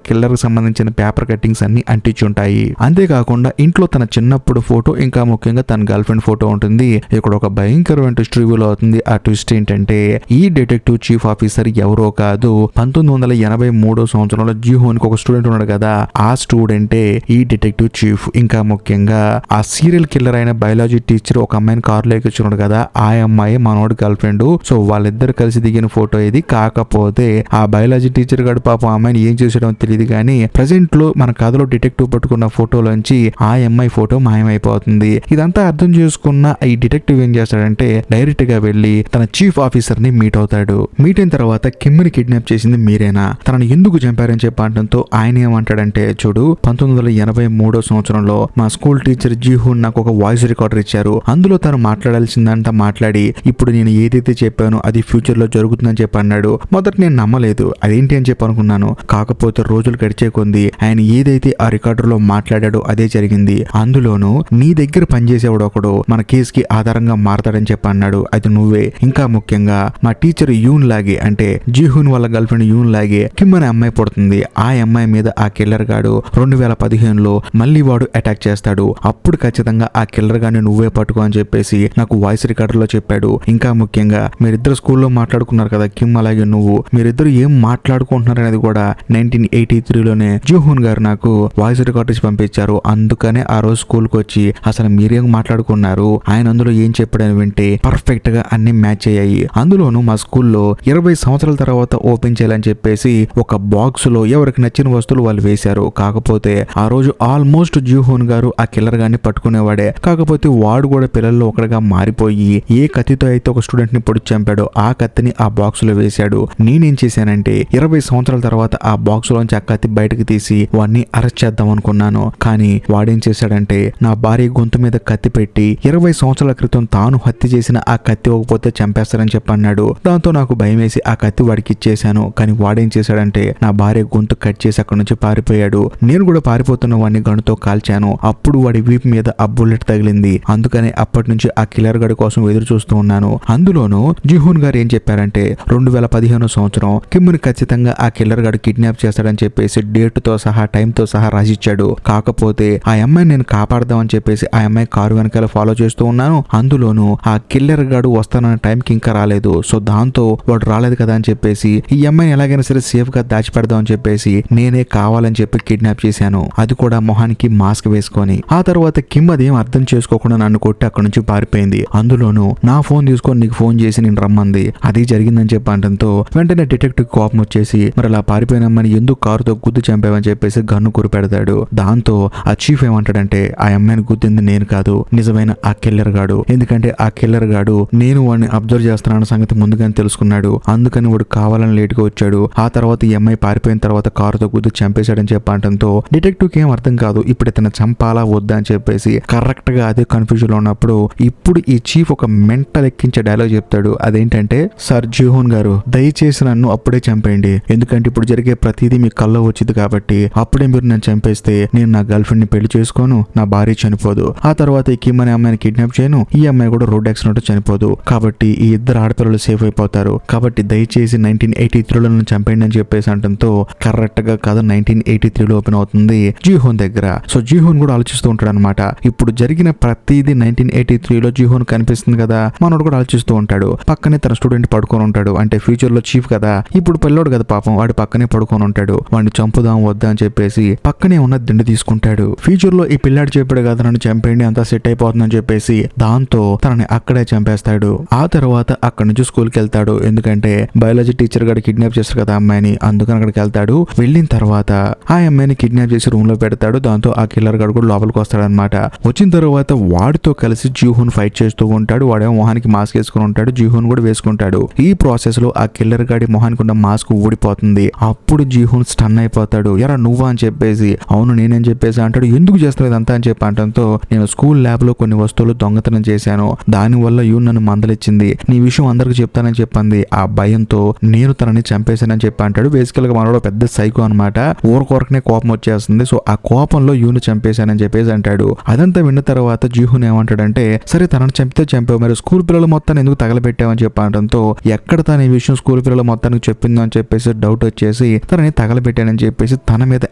కిల్లర్ కి సంబంధించిన పేపర్ కట్టింగ్స్ అన్ని అంటించుంటాయి. అంతేకాకుండా ఇంట్లో తన చిన్నప్పుడు ఫోటో, ఇంకా ముఖ్యంగా తన గర్ల్ ఫ్రెండ్ ఫోటో ఉంటుంది. ఇక్కడ ఒక భయంకరమైన ట్విస్ట్ రివీల్ అవుతుంది. ఆ ట్విస్ట్ ఏంటంటే ఈ డిటెక్టివ్ చీఫ్ ఆఫీసర్ ఎవరో కాదు, 1983 సంవత్సరంలో జీహోన్ కి ఒక స్టూడెంట్ ఉన్నాడు కదా, ఆ స్టూడెంటే ఈ డిటెక్టివ్ చీఫ్. ఇంకా ముఖ్యంగా ఆ సీరియల్ కిల్లర్ అయిన బయాలజీ టీచర్ ఒక అమ్మాయిని కారులో ఎక్కించున్నాడు కదా, ఆ అమ్మాయి మనోడి గర్ల్ ఫ్రెండ్. సో వాళ్ళిద్దరు కలిసి దిగిన ఫోటో ఇది. కాకపోతే ఆ బయాలజీ టీచర్ గడు పాపం ఆ అమ్మాయిని ఏం చేసాడో తెలియదు కానీ ప్రెసెంట్ లో మన కథలో డిటెక్టివ్ పట్టుకున్న ఫోటోలోంచి ఆ అమ్మాయి ఫోటో మాయమైపోతుంది. ఇదంతా అర్థం చేసుకున్న ఈ డిటెక్టివ్ ఏం చేస్తాడంటే డైరెక్ట్ గా వెళ్లి తన చీఫ్ ఆఫీసర్ ని మీట్ అవుతాడు. మీట్ అయిన తర్వాత కిమ్ ని కిడ్నాప్ చేసింది మీరేనా, తనని ఎందుకు చంపారని చెప్పడంతో ఆయన ఏమంటాడంటే చూడు 1983 సంవత్సరంలో మా స్కూల్ టీచర్ జీహూన్ నాకు ఒక వాయిస్ రికార్డర్ ఇచ్చారు. అందులో తను మాట్లాడాల్సిందంతా మాట్లాడి ఇప్పుడు నేను ఏదైతే చెప్పానో అది ఫ్యూచర్ లో జరుగుతుందని చెప్పి అన్నాడు. మొదట నేను నమ్మలేదు, అదేంటి అని చెప్పి అనుకున్నాను. కాకపోతే రోజులు గడిచే కొంది ఆయన ఏదైతే ఆ రికార్డర్ లో మాట్లాడాడో అదే జరిగింది. అందులోనూ నీ దగ్గర పనిచేసేవాడు ఒకడు మన కేసుకి ఆధారంగా మారతాడని చెప్పి అన్నాడు, అది నువ్వే. ఇంకా ముఖ్యంగా మా టీచర్ యూన్ లాగే, అంటే జీహూన్ వాళ్ళ గర్ల్ ఫ్రెండ్ యూన్ లాగే కిమ్ అనే అమ్మాయి పుడుతుంది. ఆ అమ్మాయి మీద ఆ కిల్లర్ గాడు 2015లో మళ్ళీ వాడు అటాక్ చేస్తాడు. అప్పుడు ఖచ్చితంగా ఆ కిల్లర్ గాని నువ్వే పట్టుకో అని చెప్పేసి నాకు వాయిస్ రికార్డర్ లో చెప్పాడు. ఇంకా ముఖ్యంగా మీరిద్దరు స్కూల్లో మాట్లాడుకున్నారు కదా కిమ్ అలాగే నువ్వు, మీరిద్దరు ఏం మాట్లాడుకుంటున్నారు అనేది కూడా 1983లోనే జీహూన్ గారు నాకు వాయిస్ రికార్డర్స్ పంపించారు. అందుకనే ఆ రోజు స్కూల్ కి వచ్చి అసలు మీరేం మాట్లాడుకున్నారు, ఆయన అందులో ఏం చెప్పాడని వింటే పర్ఫెక్ట్ గా అన్ని మ్యాచ్ అయ్యాయి. అందులోనూ మా స్కూల్లో 20 సంవత్సరాల తర్వాత ఓపెన్ చేయాలని చెప్పేసి ఒక బాక్స్ లో ఎవరికి నచ్చిన వస్తువులు వాళ్ళు వేశారు. కాకపోతే ఆ రోజు ఆల్మోస్ట్ జీహూన్ గారు ఆ కిల్లర్ గాన్ని పట్టుకునేవాడే. కాకపోతే వాడు కూడా పిల్లల్లో ఒకటిగా మారిపోయి ఏ కత్తితో అయితే ఒక స్టూడెంట్ ని పొడి చంపాడో ఆ కత్తిని ఆ బాక్స్ లో వేశాడు. నేనేం చేశానంటే 20 సంవత్సరాల తర్వాత ఆ బాక్స్ లోంచి ఆ కత్తి బయటకు తీసి వాడిని అరెస్ట్ చేద్దాం అనుకున్నాను. కానీ వాడేం చేశాడంటే నా భార్య గొంతు మీద కత్తి పెట్టి 20 సంవత్సరాల క్రితం తాను హత్య చేసిన ఆ కత్తి ఇవ్వకపోతే చంపేస్తారని చెప్పన్నాడు. దాంతో నాకు భయం వేసి ఆ కత్తి వాడికి ఇచ్చేశాను. కానీ వాడేం చేశాడంటే నా భార్య గొంతు కట్ చేసి అక్కడ నుంచి పారిపోయాడు. నేను కూడా పారిపోతున్న వాడిని గన్నుతో కాల్చాను. అప్పుడు వాడి వీపు మీద ఆ బుల్లెట్ తగిలింది. అందుకనే అప్పటి నుంచి ఆ కిల్లర్ గడి కోసం ఎదురు చూస్తూ ఉన్నాను. అందులోనూ జీహూన్ గారు ఏం చెప్పారంటే 2015 సంవత్సరం కిమ్ని ఖచ్చితంగా ఆ కిల్లర్ గాడు కిడ్నాప్ చేస్తాడని చెప్పేసి డేట్ తో సహా టైం తో సహా రాసిచ్చాడు. కాకపోతే ఆ అమ్మాయిని నేను కాపాడదామని చెప్పేసి ఆ అమ్మాయి కారు వెనకాల ఫాలో చేస్తూ ఉన్నాను. అందులోనూ ఆ కిల్లర్ గాడు వస్తానన్న టైంకి ఇంకా రాలేదు. సో దాంతో వాడు రాలేదు కదా అని చెప్పేసి ఈ అమ్మాయిని ఎలాగైనా సరే సేఫ్ గా దాచిపెడదాం అని చెప్పేసి నేనే కావాలని చెప్పి కిడ్నాప్ చేశాను. అది కూడా మొహానికి మాస్క్ వేసుకొని. ఆ తర్వాత కిమ్ అదేం అర్థం చేసుకోకుండా నన్ను కొట్టి అక్కడ నుంచి పారిపోయింది. అందులోనూ నా ఫోన్ తీసుకొని నీకు ఫోన్ చేసి నేను రమ్మంది. ఉంటుంది. అది జరిగిందని చెప్పి అనడంతో వెంటనే డిటెక్టివ్ కోపం వచ్చేసి మరి అలా పారిపోయిన అమ్మాయిని ఎందుకు కారుతో గుద్దు చంపావని చెప్పేసి గన్ను కురిపెడతాడు. దాంతో ఆ చీఫ్ ఏమంటాడంటే ఆ అమ్మాయిని గుద్దింది నేను కాదు, నిజమైన ఆ కిల్లర్ గాడు. ఎందుకంటే ఆ కిల్లర్ గాడు నేను వాడిని అబ్జర్వ్ చేస్తున్నాన్న సంగతి ముందుగానే తెలుసుకున్నాడు. అందుకని వాడు కావాలని లేట్ గా వచ్చాడు. ఆ తర్వాత ఈ అమ్మాయి పారిపోయిన తర్వాత కారుతో గుద్దు చంపేశాడని చెప్పడంతో డిటెక్టివ్ కి ఏం అర్థం కాదు ఇప్పుడు ఇతను చంపాలా వద్దా అని చెప్పేసి. కరెక్ట్ గా అదే కన్ఫ్యూజన్ లో ఉన్నప్పుడు ఇప్పుడు ఈ చీఫ్ ఒక మెంటల్ ఎక్కించే డైలాగ్ చెప్తాడు. అదేంటంటే, సార్ జిహోన్ గారు దయచేసి నన్ను అప్పుడే చంపేయండి, ఎందుకంటే ఇప్పుడు జరిగే ప్రతిదీ మీ కల్లో వచ్చింది కాబట్టి అప్పుడే మీరు నన్ను చంపేస్తే నేను నా గర్ల్ ఫ్రెండ్ ని పెళ్లి చేసుకోను, నా భార్య చనిపోదు, ఆ తర్వాత ఈ కిమ్ అనే అమ్మాయిని కిడ్నాప్ చేయను, ఈ అమ్మాయి కూడా రోడ్ యాక్సిడెంట్ చనిపోదు, కాబట్టి ఈ ఇద్దరు ఆడపిల్లలు సేఫ్ అయిపోతారు, కాబట్టి దయచేసి 1983లో నన్ను చంపేయండి అని చెప్పేసి అంటంతో కరెక్ట్ గా కథ 1983లో ఓపెన్ అవుతుంది జిహోన్ దగ్గర. సో జిహోన్ కూడా ఆలోచిస్తూ ఉంటాడు అనమాట. ఇప్పుడు జరిగిన ప్రతిదీ 1983లో జిహోన్ కనిపిస్తుంది కదా, మనోడు కూడా ఆలోచిస్తూ ఉంటాడు. పక్కనే తన స్టూడెంట్ పడుకొని ఉంటాడు, అంటే ఫ్యూచర్ లో చీఫ్ కదా, ఇప్పుడు పిల్లోడు కదా పాపం, వాడి పక్కనే పడుకొని ఉంటాడు. వాడిని చంపుదాం వద్దా అని చెప్పేసి పక్కనే ఉన్న దిండు తీసుకుంటాడు. ఫ్యూచర్ లో ఈ పిల్లాడు చెప్పాడు కదా నన్ను చంపేయండి అంతా సెట్ అయిపోతుందని చెప్పేసి, దాంతో తనని అక్కడే చంపేస్తాడు. ఆ తర్వాత అక్కడి నుంచి స్కూల్ కి వెళ్తాడు, ఎందుకంటే బయాలజీ టీచర్ గారు కిడ్నాప్ చేస్తారు కదా అమ్మాయిని, అందుకని అక్కడికి వెళ్తాడు. వెళ్ళిన తర్వాత ఆ అమ్మాయిని కిడ్నాప్ చేసి రూమ్ లో పెడతాడు. దాంతో ఆ కిల్లర్ గాడు కూడా లోపలికి వస్తాడనమాట. వచ్చిన తర్వాత వాడితో కలిసి జీహూన్ ఫైట్ చేస్తూ ఉంటాడు. వాడేమో మొహానికి మాస్క్ వేసుకుని ఉంటాడు, జీహూన్ కూడా వేసుకుంటాడు. ఈ ప్రాసెస్ లో ఆ కిల్లర్ గాడి మొహానికి ఉన్న మాస్క్ ఊడిపోతుంది. అప్పుడు జీహూన్ స్టన్ అయిపోతాడు. ఎరా నువ్వా అని చెప్పేసి, అవును నేనేం చెప్పేసి అంటాడు. ఎందుకు చేస్తావు ఇదంతా అని చెప్పి అంటంతో, నేను స్కూల్ ల్యాబ్ లో కొన్ని వస్తువులు దొంగతనం చేశాను, దానివల్ల యూన్ నన్ను మందలిచ్చింది, నీ విషయం అందరికి చెప్తానని చెప్పింది, ఆ భయంతో నేను తనని చంపేశానని చెప్పి అంటాడు. బేసికల్ గా మనోడు పెద్ద సైకో అనమాట, ఊరకొరకనే కోపం వచ్చేస్తుంది. సో ఆ కోపంలో యూను చంపేశానని చెప్పేసి అంటాడు. అదంతా విన్న తర్వాత జీహూన్ ఏమంటాడంటే, సరే తనని చంపితే చంపావు, మరి స్కూల్ పిల్లల మొత్తాన్ని ఎందుకు తగలబెట్టావని చెప్పి అనడంతో, ఎక్కడ తన ఈ విషయం స్కూల్ పిల్లల మొత్తానికి చెప్పిందో అని చెప్పేసి డౌట్ వచ్చేసి తనని తగలబెట్టానని చెప్పేసి తన మీద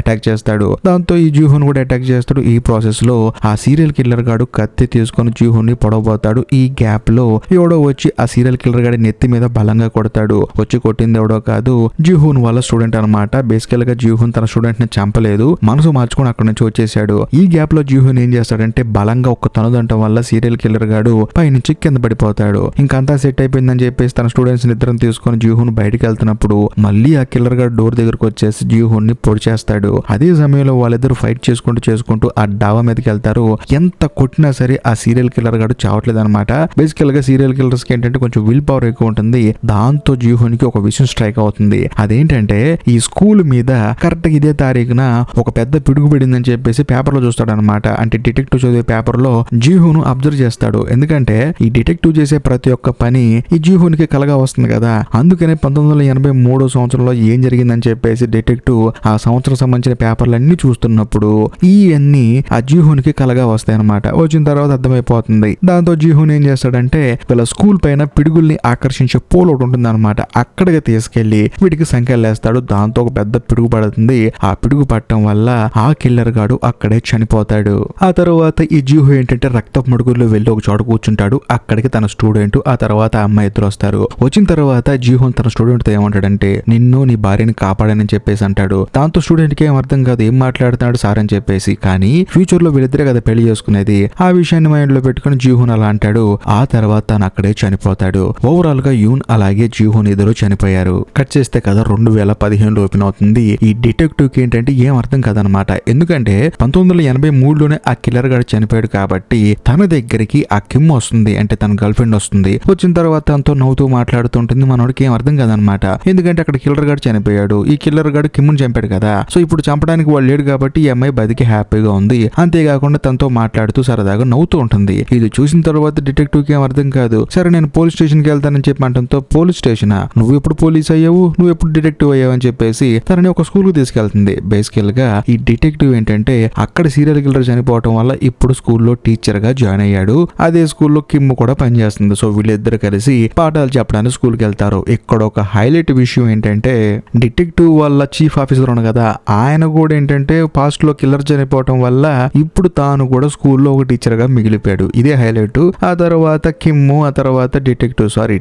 అటాక్ చేస్తాడు. దాంతో ఈ జీహూన్ కూడా అటాక్ చేస్తాడు. ఈ ప్రాసెస్ లో ఆ సీరియల్ కిల్లర్ గాడు కత్తి తీసుకొని జీహూన్ ని పొడవబోతాడు. ఈ గ్యాప్ లో ఎవడో వచ్చి ఆ సీరియల్ కిల్లర్ గాడి నెత్తి మీద బలంగా కొడతాడు. వచ్చి కొట్టింది ఎవడో కాదు, జీహూన్ వాళ్ళ స్టూడెంట్ అనమాట. బేసికల్ గా జీహూన్ తన స్టూడెంట్ ని చంపలేదు, మనసు మార్చుకొని అక్కడ నుంచి వచ్చేసాడు. ఈ గ్యాప్ లో జీహూన్ ఏం చేస్తాడంటే, బలంగా ఒక్క తనుదంటం వల్ల సీరియల్ కిల్లర్ గాడు పైనుంచి కింద పడిపోతాడు. ఇంకంతా సెట్ అయిపోయిందని చెప్పేసి తన స్టూడెంట్స్ నిద్రను తీసుకొని జీహూన్ బయటికి వెళ్తున్నప్పుడు మళ్ళీ ఆ కిల్లర్ గాడు డోర్ దగ్గరకు వచ్చేసి జీహూన్ ని పొడి చేస్తాడు. అదే సమయంలో వాళ్ళిద్దరు ఫైట్ చేసుకుంటూ ఆ డాబా మీదకి వెళ్తారు. ఎంత కొట్టినా సరే ఆ సీరియల్ కిల్లర్ గాడు చావట్లేదు అనమాట. బేసికల్ గా సీరియల్ కిల్లర్స్ కి ఏంటంటే కొంచెం విల్ పవర్ ఎక్కువ ఉంటుంది. దాంతో జీహూన్ కి ఒక విషయం స్ట్రైక్ అవుతుంది. అదేంటంటే, ఈ స్కూల్ మీద కరెక్ట్ గా ఇదే తారీఖున ఒక పెద్ద పిడుగు పడిందని చెప్పేసి పేపర్ లో చూస్తాడు అనమాట. అంటే డిటెక్టివ్ చదివే పేపర్ లో జీహూన్ అబ్జర్వ్ చేస్తాడు. ఎందుకంటే ఈ డిటెక్టివ్ చేసే ప్రతి ఒక్క పని ఈ జీహూన్ కి కలగా వస్తుంది కదా, అందుకనే 1983 సంవత్సరంలో ఏం జరిగిందని చెప్పేసి డిటెక్టివ్ ఆ సంవత్సరం సంబంధించిన పేపర్లన్నీ చూస్తున్నప్పుడు ఇవన్నీ ఆ జీహూన్ కి కలగా వస్తాయి అనమాట. వచ్చిన తర్వాత అర్థమైపోతుంది. దాంతో జీహూన్ ఏం చేస్తాడంటే, వీళ్ళ స్కూల్ పైన పిడుగుల్ని ఆకర్షించే పోల్ ఒకటి ఉంటుంది అనమాట, అక్కడికి తీసుకెళ్లి వీడికి సంఖ్యలు వేస్తాడు. దాంతో ఒక పెద్ద పిడుగు పడుతుంది. ఆ పిడుగు పట్టడం వల్ల ఆ కిల్లర్ గాడు అక్కడే చనిపోతాడు. ఆ తర్వాత ఈ జీహూ ఏంటంటే రక్తపు మడుగుల్లో వెళ్ళి ఒక చోట కూర్చుంటాడు. అక్కడికి తన స్టూడెంట్ ఆ తర్వాత అమ్మాయి ఇద్దరు వస్తారు. వచ్చిన తర్వాత జీహూన్ తన స్టూడెంట్ తో ఏమంటాడంటే, నిన్ను నీ భార్యని కాపాడని చెప్పేసి అంటాడు. దాంతో స్టూడెంట్ కి ఏం అర్థం కాదు, ఏం మాట్లాడుతున్నాడు సార్ అని చెప్పేసి. కానీ ఫ్యూచర్ లో వీళ్ళిద్దరే కదా పెళ్లి చేసుకునేది, ఆ విషయాన్ని మైండ్ లో పెట్టుకుని జీహూన్ అలా అంటాడు. ఆ తర్వాత తను అక్కడే చనిపోతాడు. ఓవరాల్ గా యూన్ అలాగే జీహూన్ ఇద్దరు చనిపోయారు. కట్ చేస్తే కదా 2015లో ఓపెన్ అవుతుంది. ఈ డిటెక్టివ్ కి ఏంటంటే ఏం అర్థం కాదనమాట. ఎందుకంటే 1983లోనే ఆ కిల్లర్ గాడు చనిపోయాడు కాబట్టి తన దగ్గరికి ఆ కిమ్ వస్తుంది, అంటే తన గర్ల్ ఫ్రెండ్ వస్తుంది. వచ్చిన తర్వాత తనతో నవ్వుతూ మాట్లాడుతుంటుంది. మనోడికి ఏం అర్థం కాదనమాట. ఎందుకంటే అక్కడ కిల్లర్ గాడు చనిపోయాడు, ఈ కిల్లర్ గాడు కిమ్ముని చంపాడు కదా, సో ఇప్పుడు చంపడానికి వాళ్ళు లేడు కాబట్టి ఈ అమ్మాయి బతికి హ్యాపీగా ఉంది. అంతేకాకుండా తనతో మాట్లాడుతూ సరదాగా నవ్వుతూ ఉంటుంది. ఇది చూసిన తర్వాత డిటెక్టివ్ కి ఏం అర్థం కాదు. సరే నేను పోలీస్ స్టేషన్ కి వెళ్తానని చెప్పి అంటంతో, పోలీస్ స్టేషనా, నువ్వు ఎప్పుడు పోలీస్ అయ్యావు, నువ్వు ఎప్పుడు డిటెక్టివ్ అయ్యావు అని చెప్పేసి తనని ఒక స్కూల్ కు తీసుకెళ్తుంది. బేసికల్ గా ఈ డిటెక్టివ్ ఏంటంటే అక్కడ సీరియల్ కిల్లర్ చనిపోవడం వల్ల ఇప్పుడు స్కూల్లో టీచర్ గా జాయిన్ అయ్యాడు. అదే స్కూల్లో కిమ్ కూడా పనిచేస్తుంది. సో వీళ్ళిద్దరు కలిసి పాఠాలు చెప్పడానికి స్కూల్ కి వెళ్తారు. ఇక్కడ ఒక హైలైట్ విషయం ఏంటంటే, డిటెక్టివ్ వాళ్ళ చీఫ్ ఆఫీసర్ ఉన్నాడు కదా, ఆయన కూడా ఏంటంటే పాస్ట్ లో కిల్లర్ చనిపోవడం వల్ల ఇప్పుడు తాను కూడా స్కూల్లో ఒక టీచర్ గా మిగిలిపోయాడు. ఇదే హైలైట్. ఆ తర్వాత కిమ్, ఆ తర్వాత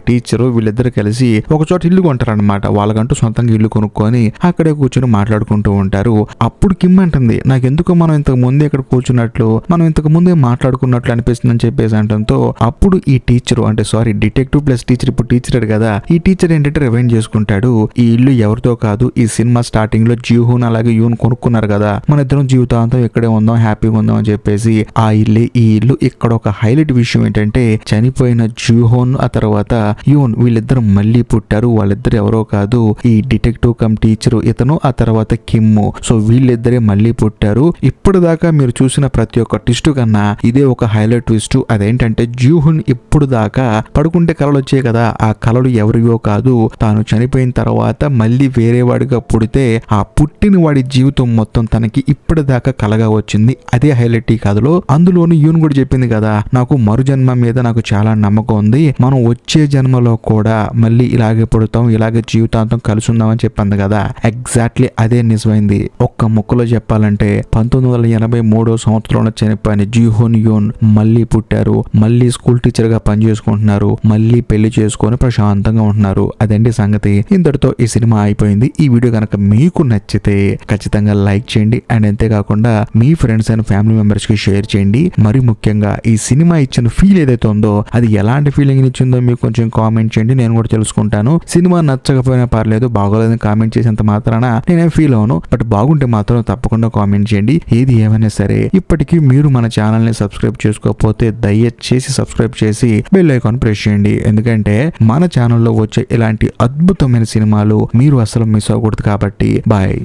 టీచరు వీళ్ళిద్దరు కలిసి ఒక చోట ఇల్లు కొంటారనమాట. వాళ్ళకంటూ సొంతంగా ఇల్లు కొనుక్కొని అక్కడే కూర్చొని మాట్లాడుకుంటూ ఉంటారు. అప్పుడు కిమ్ అంటుంది, నాకెందుకు మనం ఇంతకు ముందే ఇక్కడ కూర్చున్నట్లు, మనం ఇంతకు ముందే మాట్లాడుకున్నట్లు అనిపిస్తుంది అని చెప్పేసి అంటంతో, అప్పుడు ఈ టీచరు అంటే డిటెక్టివ్ ప్లస్ టీచర్ ఇప్పుడు టీచర్ కదా, ఈ టీచర్ ఏంటంటే రివైండ్ చేసుకుంటాడు, ఈ ఇల్లు ఎవరితో కాదు, ఈ సినిమా స్టార్టింగ్ లో జీహూన్ అలాగే యూన్ కొనుక్కున్నారు కదా, మన ఇద్దరం జీవితాంతం ఇక్కడే ఉందాం, హ్యాపీగా ఉందాం అని చెప్పేసి ఆ ఇల్లే ఈ ఇల్లు. ఇక్కడ ఒక హైలైట్ విషయం ఏంటంటే చనిపోయిన జూహోన్ ఆ తర్వాత యూన్ వీళ్ళిద్దరు మళ్ళీ పుట్టారు. వాళ్ళిద్దరు ఎవరో కాదు, ఈ డిటెక్టివ్ కమ్ టీచర్ ఇతను, ఆ తర్వాత కిమ్ము. సో వీళ్ళిద్దరే మళ్ళీ పుట్టారు. ఇప్పుడు దాకా మీరు చూసిన ప్రతి ఒక్క ట్విస్ట్ కన్నా ఇదే ఒక హైలైట్ ట్విస్ట్. అదేంటంటే జూహున్ ఇప్పుడు దాకా పడుకుంటే కలలు వచ్చాయి కదా, ఆ కలలు ఎవరివో కాదు, తాను చనిపోయిన తర్వాత మళ్ళీ వేరే వాడిగా పుడితే ఆ పుట్టిన వాడి జీవితం మొత్తం తనకి ఇప్పుడు దాకా కలగా వచ్చింది. అదే హైలైట్ ఈ కథలో. అందులోని యూన్ కూడా చెప్పింది కదా, నాకు మరు జన్మ మీద నాకు చాలా నమ్మకం ఉంది, మనం వచ్చే జన్మలో కూడా మళ్ళీ ఇలాగే పుడతాం, ఇలాగే జీవితాంతం కలిసి ఉందామని చెప్పింది కదా. ఎగ్జాక్ట్లీ అదే నిజమైంది. ఒక్క ముక్కలో చెప్పాలంటే 1983 సంవత్సరంలో చనిపోయిన జీహోన్ యూన్ మళ్ళీ పుట్టారు, మళ్ళీ స్కూల్ టీచర్ గా పనిచేసుకుంటున్నారు, మళ్ళీ పెళ్లి చేసుకొని ప్రశాంతంగా ఉంటున్నారు. అదండి సంగతి. ఇంతటితో ఈ సినిమా అయిపోయింది. ఈ వీడియో కనుక మీకు నచ్చితే ఖచ్చితంగా లైక్ చేయండి, అండ్ అంతేకాకుండా మీ ఫ్రెండ్స్ అండ్ ఫ్యామిలీ మెంబర్స్ కి షేర్ చేయండి. మరి ముఖ్యంగా ఈ సినిమా ఇచ్చిన ఫీల్ ఏదైతే ఉందో అది ఎలాంటి ఫీలింగ్ ఇచ్చిందో మీకు కొంచెం కామెంట్ చేయండి, నేను కూడా తెలుసుకుంటాను. సినిమా నచ్చకపోయినా పర్లేదు, బాగోలేదని కామెంట్ చేసేంత మాత్రాన నేనేం ఫీల్ అవును, బట్ బాగుంటే మాత్రం తప్పకుండా కామెంట్ చేయండి. ఏది ఏమైనా సరే ఇప్పటికీ మీరు మన ఛానల్ ని సబ్స్క్రైబ్ చేసుకోకపోతే దయచేసి సబ్స్క్రైబ్ చేసి బెల్ ఐకాన్ ప్రెస్ చేయండి, ఎందుకంటే మన ఛానల్లో వచ్చే ఇలాంటి అద్భుతమైన సినిమాలు మీరు అసలు మిస్ అవ్వకూడదు. కాబట్టి బాయ్.